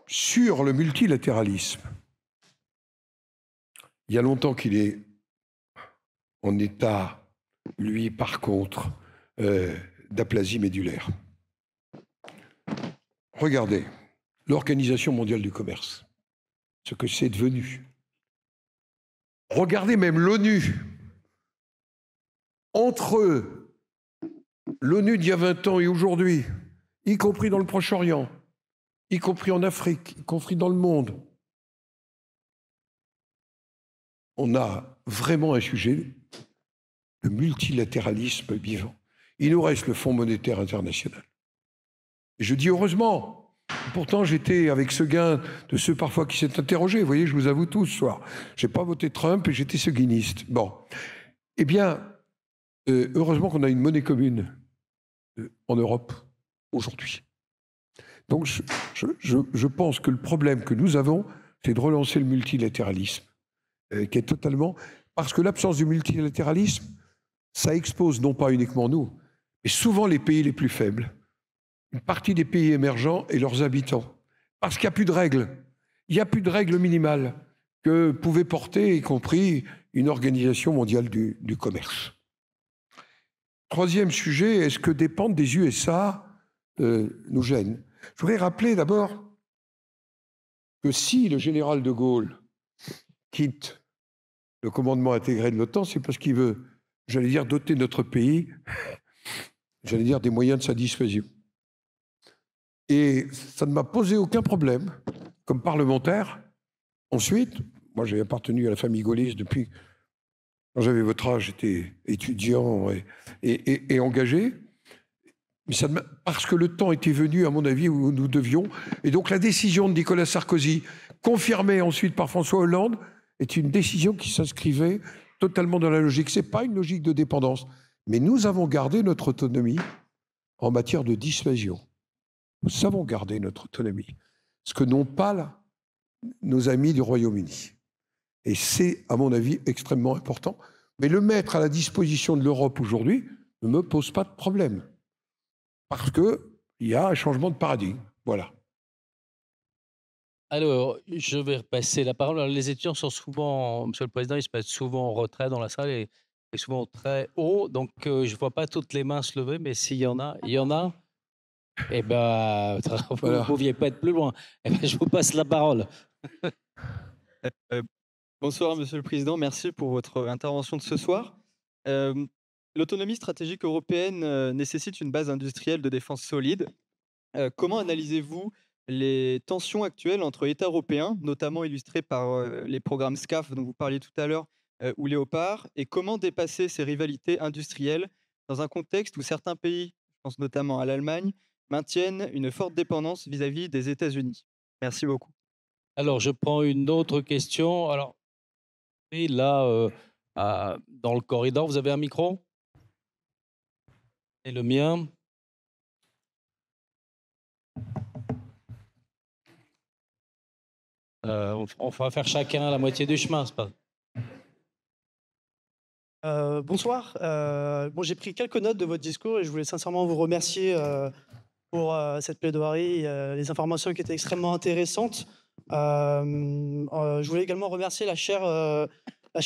Sur le multilatéralisme, il y a longtemps qu'il est en état, lui, par contre, d'aplasie médulaire. Regardez, l'Organisation mondiale du commerce, ce que c'est devenu. Regardez même l'ONU. Entre l'ONU d'il y a 20 ans et aujourd'hui, y compris dans le Proche-Orient, y compris en Afrique, y compris dans le monde, on a vraiment un sujet de multilatéralisme vivant. Il nous reste le Fonds monétaire international. Et je dis heureusement. Pourtant, j'étais avec ce gain de ceux parfois qui s'est interrogé. Vous voyez, je vous avoue tout ce soir. Je n'ai pas voté Trump et j'étais seguiniste. Bon. Eh bien, heureusement qu'on a une monnaie commune en Europe aujourd'hui. Donc, je pense que le problème que nous avons, c'est de relancer le multilatéralisme, qui est totalement... Parce que l'absence du multilatéralisme, ça expose non pas uniquement nous, mais souvent les pays les plus faibles, une partie des pays émergents et leurs habitants. Parce qu'il n'y a plus de règles. Il n'y a plus de règles minimales que pouvait porter, y compris une organisation mondiale du commerce. Troisième sujet, est-ce que dépendre des USA nous gêne. Je voudrais rappeler d'abord que si le général de Gaulle quitte le commandement intégré de l'OTAN, c'est parce qu'il veut, j'allais dire, doter notre pays, j'allais dire, des moyens de sa dissuasion. Et ça ne m'a posé aucun problème, comme parlementaire. Ensuite, moi j'ai appartenu à la famille gaulliste depuis, quand j'avais votre âge, j'étais étudiant et engagé. Mais ça, parce que le temps était venu, à mon avis, où nous devions. Et donc la décision de Nicolas Sarkozy, confirmée ensuite par François Hollande, est une décision qui s'inscrivait totalement dans la logique. Ce n'est pas une logique de dépendance. Mais nous avons gardé notre autonomie en matière de dissuasion. Nous avons gardé notre autonomie. Ce que n'ont pas là, nos amis du Royaume-Uni. Et c'est, à mon avis, extrêmement important. Mais le mettre à la disposition de l'Europe aujourd'hui ne me pose pas de problème. Parce qu'il y a un changement de paradigme. Voilà. Alors, je vais repasser la parole. Alors, les étudiants sont souvent, Monsieur le Président, ils se mettent souvent en retrait dans la salle et souvent très haut. Donc, je ne vois pas toutes les mains se lever, mais s'il y en a, il y en a. Eh bien, vous Voilà. ne pouviez pas être plus loin. Eh ben, je vous passe la parole. Bonsoir, Monsieur le Président. Merci pour votre intervention de ce soir. L'autonomie stratégique européenne nécessite une base industrielle de défense solide. Comment analysez-vous les tensions actuelles entre États européens, notamment illustrées par les programmes SCAF dont vous parliez tout à l'heure, ou Léopard, et comment dépasser ces rivalités industrielles dans un contexte où certains pays, je pense notamment à l'Allemagne, maintiennent une forte dépendance vis-à-vis des États-Unis? Merci beaucoup. Alors, je prends une autre question. Alors, et là, dans le corridor, vous avez un micro? Et le mien? On va faire chacun la moitié du chemin, c'est pas? Bonsoir. Bon, j'ai pris quelques notes de votre discours et je voulais sincèrement vous remercier pour cette plaidoirie, les informations qui étaient extrêmement intéressantes. Je voulais également remercier la chaire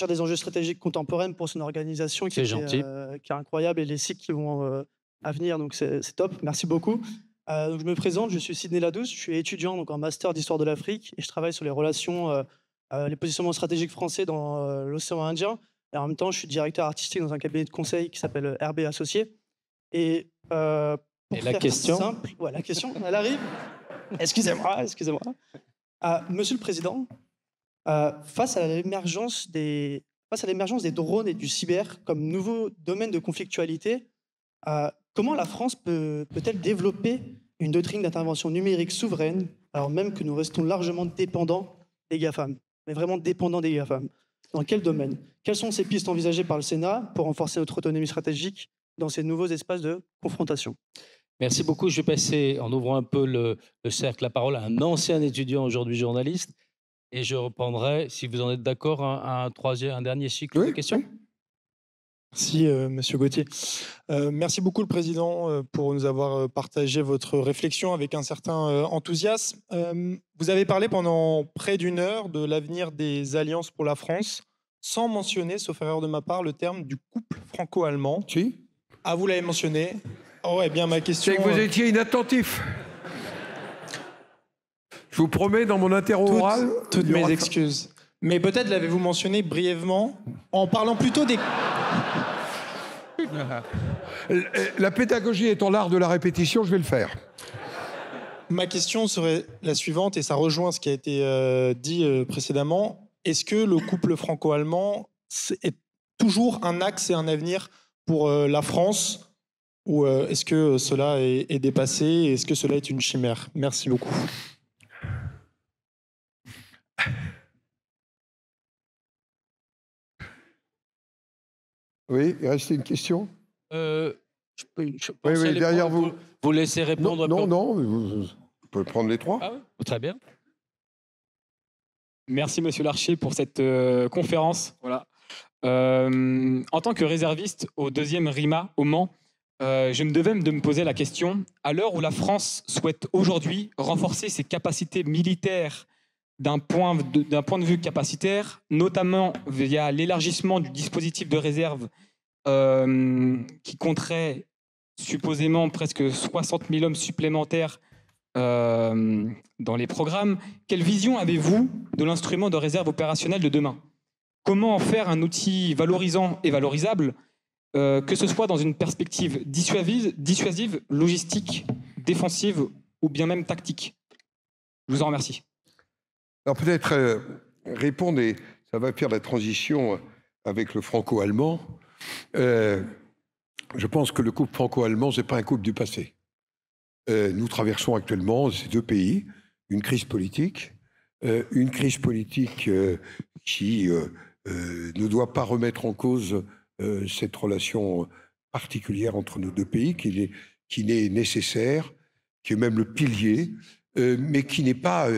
des enjeux stratégiques contemporains pour son organisation qui est incroyable et les cycles qui vont à venir. Donc c'est top. Merci beaucoup. Donc je me présente, je suis Sidney Ladouce, je suis étudiant donc en master d'histoire de l'Afrique et je travaille sur les relations, les positionnements stratégiques français dans l'océan Indien. Et en même temps, je suis directeur artistique dans un cabinet de conseil qui s'appelle RB Associés. Et pour la faire question simple, ouais, la question, elle arrive. Excusez-moi. Monsieur le Président, face à l'émergence des drones et du cyber comme nouveau domaine de conflictualité, comment la France peut-elle développer une doctrine d'intervention numérique souveraine, alors même que nous restons largement dépendants des GAFAM, mais vraiment dépendants des GAFAM? Dans quel domaine? Quelles sont ces pistes envisagées par le Sénat pour renforcer notre autonomie stratégique dans ces nouveaux espaces de confrontation? Merci beaucoup. Je vais passer, en ouvrant un peu le cercle, la parole à un ancien étudiant, aujourd'hui journaliste. Et je reprendrai, si vous en êtes d'accord, un dernier cycle de questions. Merci, Monsieur Gauthier. Merci beaucoup, le Président, pour nous avoir partagé votre réflexion avec un certain enthousiasme. Vous avez parlé pendant près d'une heure de l'avenir des alliances pour la France, sans mentionner, sauf erreur de ma part, le terme du couple franco-allemand. Si. Ah, vous l'avez mentionné. Oh, eh bien, ma question... C'est que vous étiez inattentif. Je vous promets, dans mon interro oral... Toutes mes excuses. Mais peut-être l'avez-vous mentionné brièvement, en parlant plutôt des... La pédagogie étant l'art de la répétition, je vais le faire. Ma question serait la suivante, et ça rejoint ce qui a été dit précédemment. Est-ce que le couple franco-allemand est toujours un axe et un avenir pour la France, ou est-ce que cela est dépassé, et est-ce que cela est une chimère? Merci beaucoup. Oui, il reste une question. Je Oui, derrière vous. Vous laissez répondre. Non, vous pouvez prendre les trois. Ah oui, très bien. Merci, Monsieur Larcher, pour cette conférence. Voilà. En tant que réserviste au 2e RIMA au Mans, je me devais de me poser la question, à l'heure où la France souhaite aujourd'hui renforcer ses capacités militaires d'un point de vue capacitaire, notamment via l'élargissement du dispositif de réserve qui compterait supposément presque 60 000 hommes supplémentaires dans les programmes. Quelle vision avez-vous de l'instrument de réserve opérationnelle de demain? Comment en faire un outil valorisant et valorisable, que ce soit dans une perspective dissuasive, logistique, défensive ou bien même tactique? Je vous en remercie. Alors peut-être répondre, et ça va faire la transition avec le franco-allemand. Je pense que le couple franco-allemand, ce n'est pas un couple du passé. Nous traversons actuellement, ces deux pays, une crise politique qui ne doit pas remettre en cause cette relation particulière entre nos deux pays, qui est nécessaire, qui est même le pilier, mais qui n'est pas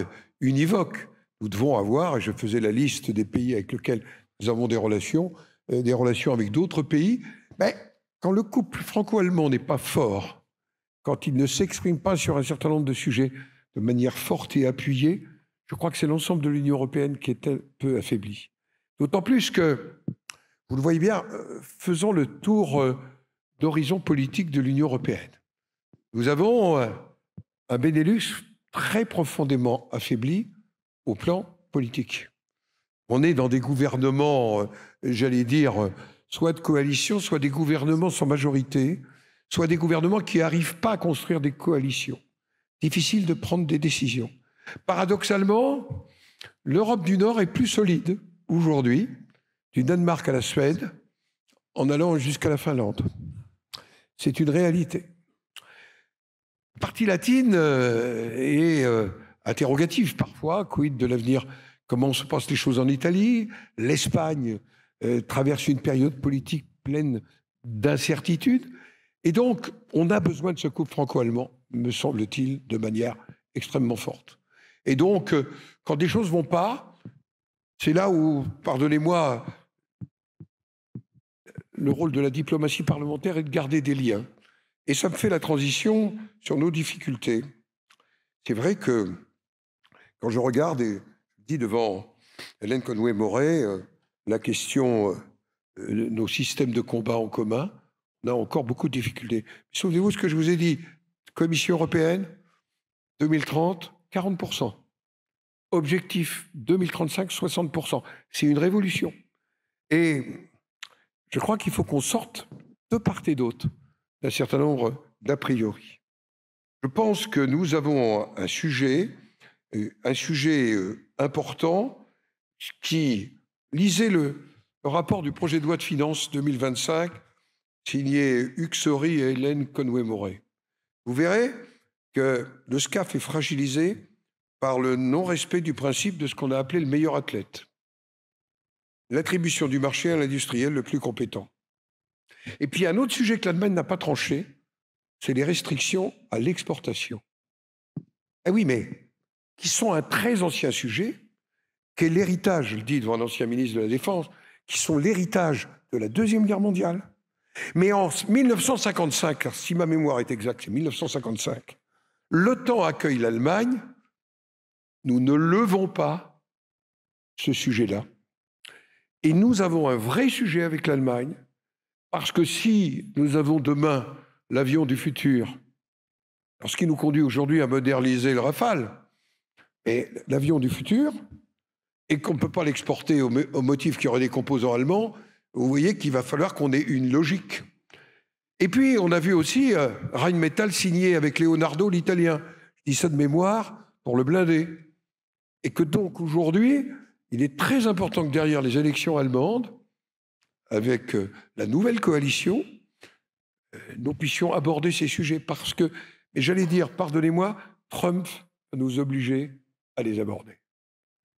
univoque. Nous devons avoir, et je faisais la liste des pays avec lesquels nous avons des relations avec d'autres pays, mais quand le couple franco-allemand n'est pas fort, quand il ne s'exprime pas sur un certain nombre de sujets de manière forte et appuyée, je crois que c'est l'ensemble de l'Union européenne qui est un peu affaibli. D'autant plus que, vous le voyez bien, faisons le tour d'horizon politique de l'Union européenne. Nous avons un Benelux très profondément affaibli au plan politique. On est dans des gouvernements, j'allais dire, soit de coalition, soit des gouvernements sans majorité, soit des gouvernements qui n'arrivent pas à construire des coalitions. Difficile de prendre des décisions. Paradoxalement, l'Europe du Nord est plus solide aujourd'hui, du Danemark à la Suède, en allant jusqu'à la Finlande. C'est une réalité. La partie latine est interrogative parfois, quid de l'avenir, comment se passent les choses en Italie. L'Espagne traverse une période politique pleine d'incertitudes. Et donc, on a besoin de ce couple franco-allemand, me semble-t-il, de manière extrêmement forte. Et donc, quand des choses ne vont pas, c'est là où, pardonnez-moi, le rôle de la diplomatie parlementaire est de garder des liens. Et ça me fait la transition sur nos difficultés. C'est vrai que quand je regarde et je dis devant Hélène Conway-Mouret la question de nos systèmes de combat en commun, on a encore beaucoup de difficultés. Souvenez-vous ce que je vous ai dit, Commission européenne, 2030, 40%. Objectif 2035, 60%. C'est une révolution. Et je crois qu'il faut qu'on sorte de part et d'autre d'un certain nombre d'a priori. Je pense que nous avons un sujet important qui, lisez le rapport du projet de loi de finances 2025, signé Hugues Saury et Hélène Conway-Mouret. Vous verrez que le SCAF est fragilisé par le non-respect du principe de ce qu'on a appelé le meilleur athlète. L'attribution du marché à l'industriel le plus compétent. Et puis un autre sujet que l'Allemagne n'a pas tranché, c'est les restrictions à l'exportation. Ah oui, mais qui sont un très ancien sujet, qui est l'héritage, je le dis devant un ancien ministre de la Défense, qui sont l'héritage de la Deuxième Guerre mondiale. Mais en 1955, si ma mémoire est exacte, c'est 1955, l'OTAN accueille l'Allemagne, nous ne levons pas ce sujet-là. Et nous avons un vrai sujet avec l'Allemagne, parce que si nous avons demain l'avion du futur, ce qui nous conduit aujourd'hui à moderniser le Rafale, et l'avion du futur, et qu'on ne peut pas l'exporter au motif qu'il y aurait des composants allemands, vous voyez qu'il va falloir qu'on ait une logique. Et puis, on a vu aussi Rheinmetall signé avec Leonardo, l'Italien. Je dis ça de mémoire pour le blindé. Et que donc, aujourd'hui, il est très important que derrière les élections allemandes, avec la nouvelle coalition, nous puissions aborder ces sujets. Parce que, et j'allais dire, pardonnez-moi, Trump va nous obliger à les aborder.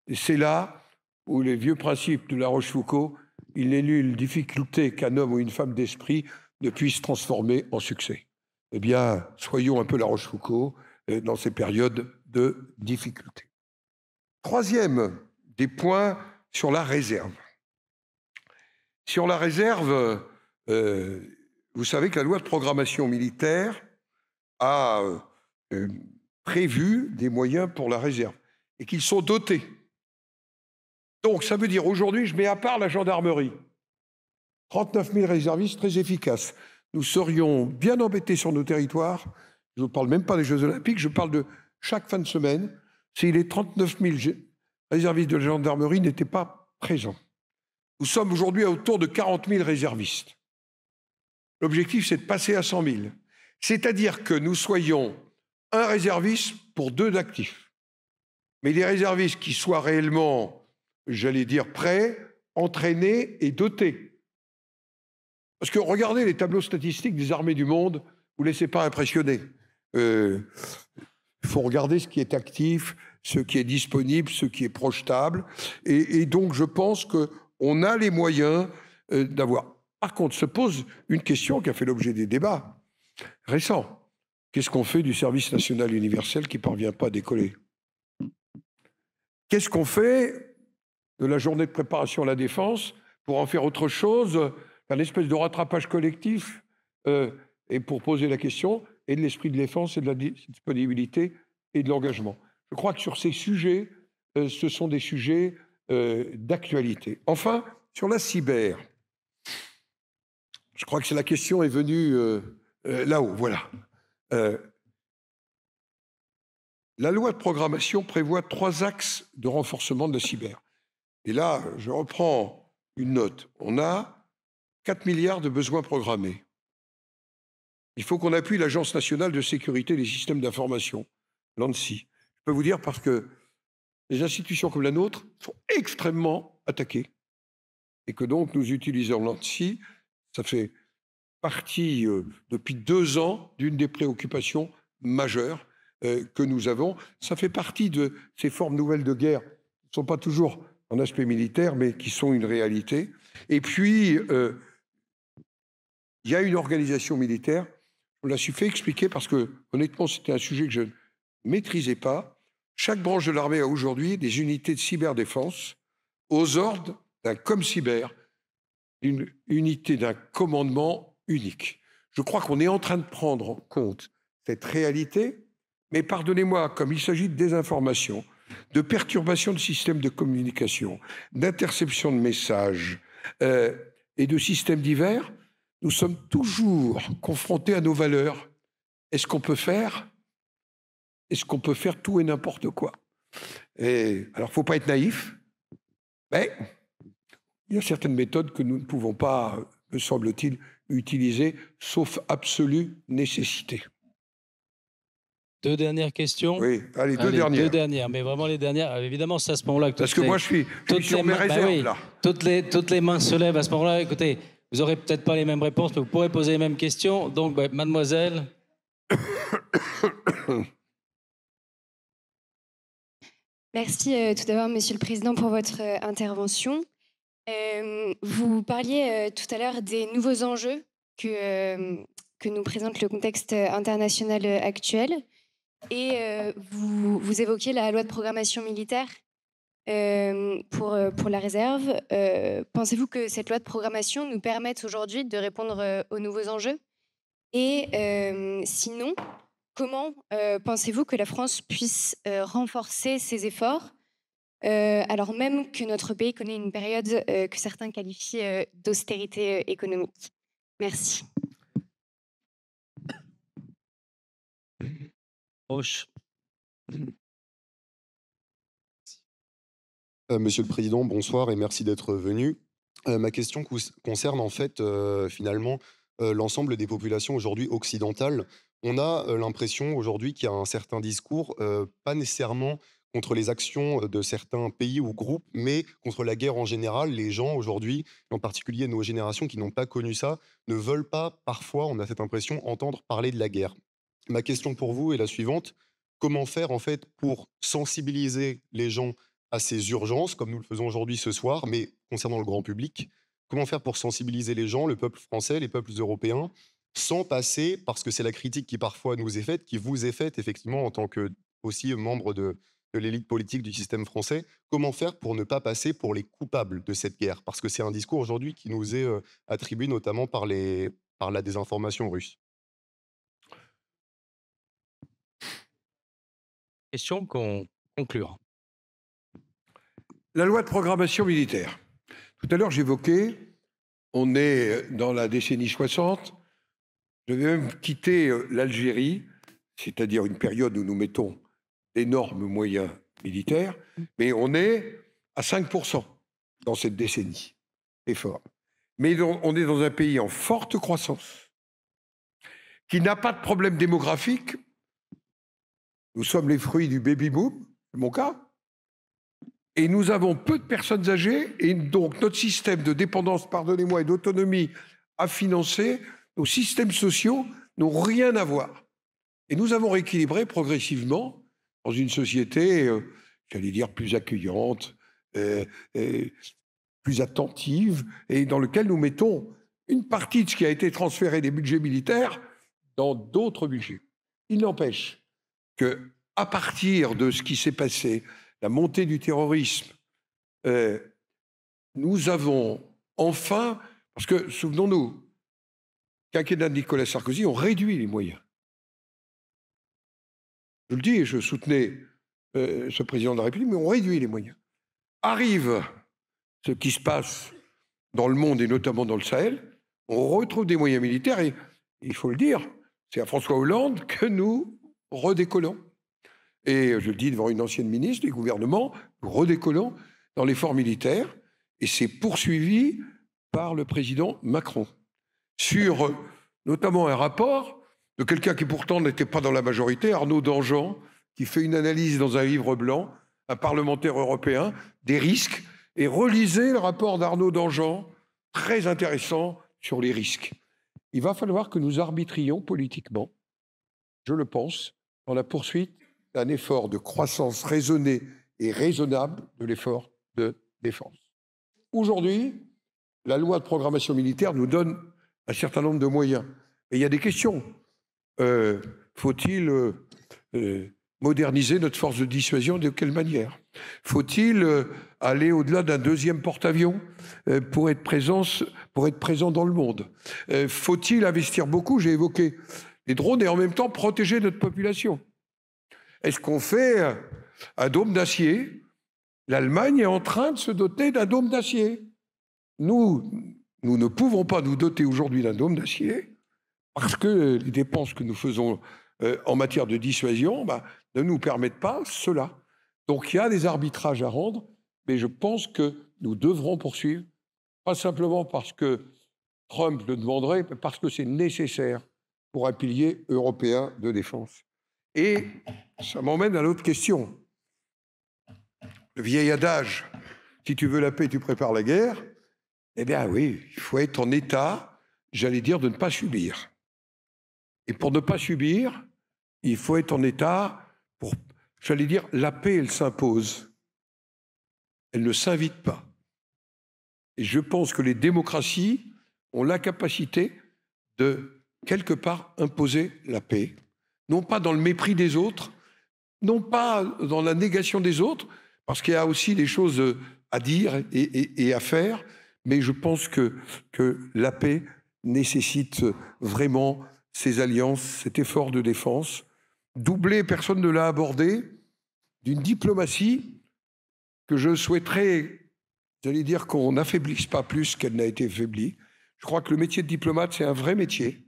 Et c'est là où les vieux principes de La Rochefoucauld, il n'est nulle difficulté qu'un homme ou une femme d'esprit ne puisse transformer en succès. Eh bien, soyons un peu La Rochefoucauld dans ces périodes de difficulté. Troisième des points sur la réserve. Sur la réserve, vous savez que la loi de programmation militaire a prévu des moyens pour la réserve et qu'ils sont dotés. Donc, ça veut dire aujourd'hui, je mets à part la gendarmerie. 39 000 réservistes très efficaces. nous serions bien embêtés sur nos territoires. Je ne parle même pas des Jeux Olympiques, je parle de chaque fin de semaine, si les 39 000 réservistes de la gendarmerie n'étaient pas présents. Nous sommes aujourd'hui à autour de 40 000 réservistes. L'objectif, c'est de passer à 100 000. C'est-à-dire que nous soyons un réserviste pour 2 d'actifs. Mais des réservistes qui soient réellement, j'allais dire, prêts, entraînés et dotés. Parce que regardez les tableaux statistiques des armées du monde, vous ne vous laissez pas impressionner. Il faut regarder ce qui est actif, ce qui est disponible, ce qui est projetable. Et donc, je pense qu'on a les moyens d'avoir. Par contre, se pose une question qui a fait l'objet des débats récents. Qu'est-ce qu'on fait du service national universel qui ne parvient pas à décoller? Qu'est-ce qu'on fait de la journée de préparation à la défense pour en faire autre chose, un espèce de rattrapage collectif, et pour poser la question, et de l'esprit de défense et de la disponibilité et de l'engagement. Je crois que sur ces sujets, ce sont des sujets d'actualité. Enfin, sur la cyber, je crois que la question est venue là-haut, voilà. La loi de programmation prévoit 3 axes de renforcement de la cyber. Et là, je reprends une note. On a 4 milliards de besoins programmés. Il faut qu'on appuie l'Agence nationale de sécurité des systèmes d'information, l'ANSSI. Je peux vous dire parce que les institutions comme la nôtre sont extrêmement attaquées. Et que donc nous utilisons l'ANSSI, ça fait partie depuis 2 ans d'une des préoccupations majeures que nous avons. Ça fait partie de ces formes nouvelles de guerre qui ne sont pas toujours en aspect militaire, mais qui sont une réalité. Et puis, il y a une organisation militaire. On l'a su fait expliquer parce que, honnêtement, c'était un sujet que je ne maîtrisais pas. Chaque branche de l'armée a aujourd'hui des unités de cyberdéfense aux ordres d'un ComCyber, une unité d'un commandement unique. Je crois qu'on est en train de prendre en compte cette réalité, mais pardonnez-moi, comme il s'agit de désinformation, de perturbation de systèmes de communication, d'interception de messages et de systèmes divers, nous sommes toujours confrontés à nos valeurs. Est-ce qu'on peut faire tout et n'importe quoi? Alors, il ne faut pas être naïf, mais il y a certaines méthodes que nous ne pouvons pas, me semble-t-il, utiliser, sauf absolue nécessité. 2 dernières questions. Oui, allez, 2 dernières. 2 dernières, mais vraiment les dernières. Évidemment, c'est à ce moment-là que... Parce que moi, je suis sur mes réserves, là. Toutes les mains se lèvent à ce moment-là. Écoutez, vous n'aurez peut-être pas les mêmes réponses, mais vous pourrez poser les mêmes questions. Donc, mademoiselle... Merci tout d'abord, Monsieur le Président, pour votre intervention. Vous parliez tout à l'heure des nouveaux enjeux que nous présente le contexte international actuel. Et vous évoquiez la loi de programmation militaire pour la réserve. Pensez-vous que cette loi de programmation nous permette aujourd'hui de répondre aux nouveaux enjeux? Et sinon, comment pensez-vous que la France puisse renforcer ses efforts alors même que notre pays connaît une période que certains qualifient d'austérité économique? Merci. Monsieur le Président, bonsoir et merci d'être venu. Ma question concerne en fait finalement l'ensemble des populations aujourd'hui occidentales. On a l'impression aujourd'hui qu'il y a un certain discours, pas nécessairement contre les actions de certains pays ou groupes, mais contre la guerre en général. Les gens aujourd'hui, en particulier nos générations qui n'ont pas connu ça, ne veulent pas, parfois, on a cette impression, entendre parler de la guerre. Ma question pour vous est la suivante. Comment faire en fait pour sensibiliser les gens à ces urgences, comme nous le faisons aujourd'hui ce soir, mais concernant le grand public? Comment faire pour sensibiliser les gens, le peuple français, les peuples européens, sans passer, parce que c'est la critique qui parfois nous est faite, qui vous est faite effectivement en tant que aussi membre de l'élite politique du système français, comment faire pour ne pas passer pour les coupables de cette guerre? Parce que c'est un discours aujourd'hui qui nous est attribué notamment par la désinformation russe. Question qu'on conclura. La loi de programmation militaire. Tout à l'heure, j'évoquais, on est dans la décennie 60, Je vais même quitter l'Algérie, c'est-à-dire une période où nous mettons d'énormes moyens militaires, mais on est à 5% dans cette décennie. C'est fort. Mais on est dans un pays en forte croissance, qui n'a pas de problème démographique. Nous sommes les fruits du baby-boom, c'est mon cas. Et nous avons peu de personnes âgées, et donc notre système de dépendance, pardonnez-moi, et d'autonomie à financer, nos systèmes sociaux n'ont rien à voir. Et nous avons rééquilibré progressivement dans une société, j'allais dire, plus accueillante, plus attentive, et dans lequel nous mettons une partie de ce qui a été transféré des budgets militaires dans d'autres budgets. Il n'empêche que, à partir de ce qui s'est passé, la montée du terrorisme, nous avons enfin, parce que, souvenons-nous, quinquennat de Nicolas Sarkozy, on réduit les moyens. Je le dis, et je soutenais ce président de la République, mais on réduit les moyens. Arrive ce qui se passe dans le monde, et notamment dans le Sahel, on retrouve des moyens militaires, et il faut le dire, c'est à François Hollande que nous redécollons. Et je le dis devant une ancienne ministre du gouvernement, nous redécollons dans l'effort militaire, et c'est poursuivi par le président Macron. Sur notamment un rapport de quelqu'un qui pourtant n'était pas dans la majorité, Arnaud Danjean, qui fait une analyse dans un livre blanc, un parlementaire européen, des risques, et relisez le rapport d'Arnaud Danjean, très intéressant sur les risques. Il va falloir que nous arbitrions politiquement, je le pense, dans la poursuite d'un effort de croissance raisonné et raisonnable de l'effort de défense. Aujourd'hui, la loi de programmation militaire nous donne un certain nombre de moyens. Et il y a des questions. Faut-il moderniser notre force de dissuasion? De quelle manière? Faut-il aller au-delà d'un deuxième porte-avions pour être présent dans le monde? Faut-il investir beaucoup? J'ai évoqué les drones et en même temps protéger notre population. Est-ce qu'on fait un dôme d'acier? L'Allemagne est en train de se doter d'un dôme d'acier. Nous ne pouvons pas nous doter aujourd'hui d'un dôme d'acier parce que les dépenses que nous faisons en matière de dissuasion ne nous permettent pas cela. Donc il y a des arbitrages à rendre, mais je pense que nous devrons poursuivre, pas simplement parce que Trump le demanderait, mais parce que c'est nécessaire pour un pilier européen de défense. Et ça m'emmène à l'autre question. Le vieil adage, si tu veux la paix, tu prépares la guerre. Eh bien oui, il faut être en état, j'allais dire, de ne pas subir. Et pour ne pas subir, il faut être en état pour, j'allais dire, la paix, elle s'impose. Elle ne s'invite pas. Et je pense que les démocraties ont la capacité de, quelque part, imposer la paix. Non pas dans le mépris des autres, non pas dans la négation des autres, parce qu'il y a aussi des choses à dire et à faire, mais je pense que la paix nécessite vraiment ces alliances, cet effort de défense, doublé, personne ne l'a abordé, d'une diplomatie que je souhaiterais, j'allais dire, qu'on n'affaiblisse pas plus qu'elle n'a été affaiblie. Je crois que le métier de diplomate, c'est un vrai métier.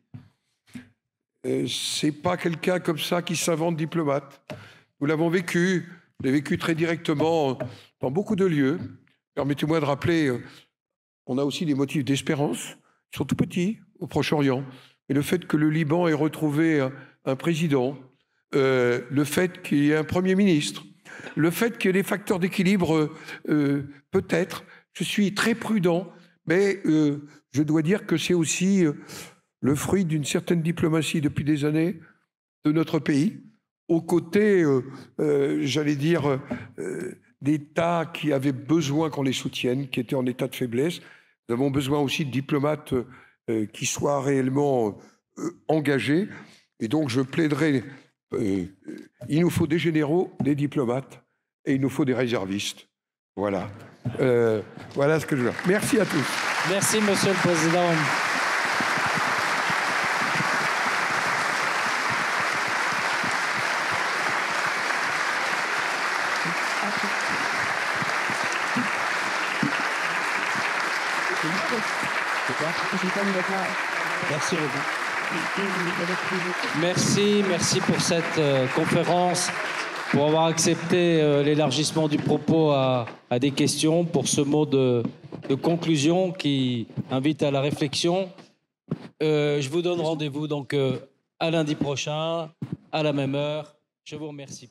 C'est pas quelqu'un comme ça qui s'invente diplomate. Nous l'avons vécu, je l'ai vécu très directement dans beaucoup de lieux. Permettez-moi de rappeler, on a aussi des motifs d'espérance, ils sont tout petits au Proche-Orient. Et le fait que le Liban ait retrouvé un président, le fait qu'il y ait un Premier ministre, le fait qu'il y ait des facteurs d'équilibre, peut-être, je suis très prudent, mais je dois dire que c'est aussi le fruit d'une certaine diplomatie depuis des années de notre pays, aux côtés, j'allais dire, d'États qui avaient besoin qu'on les soutienne, qui étaient en état de faiblesse. Nous avons besoin aussi de diplomates qui soient réellement engagés. Et donc, je plaiderai, il nous faut des généraux, des diplomates, et il nous faut des réservistes. Voilà. Voilà ce que je veux dire. Merci à tous. Merci, Monsieur le Président. Merci beaucoup. Merci pour cette conférence, pour avoir accepté l'élargissement du propos à des questions, pour ce mot de conclusion qui invite à la réflexion. Je vous donne rendez-vous donc à lundi prochain, à la même heure. Je vous remercie.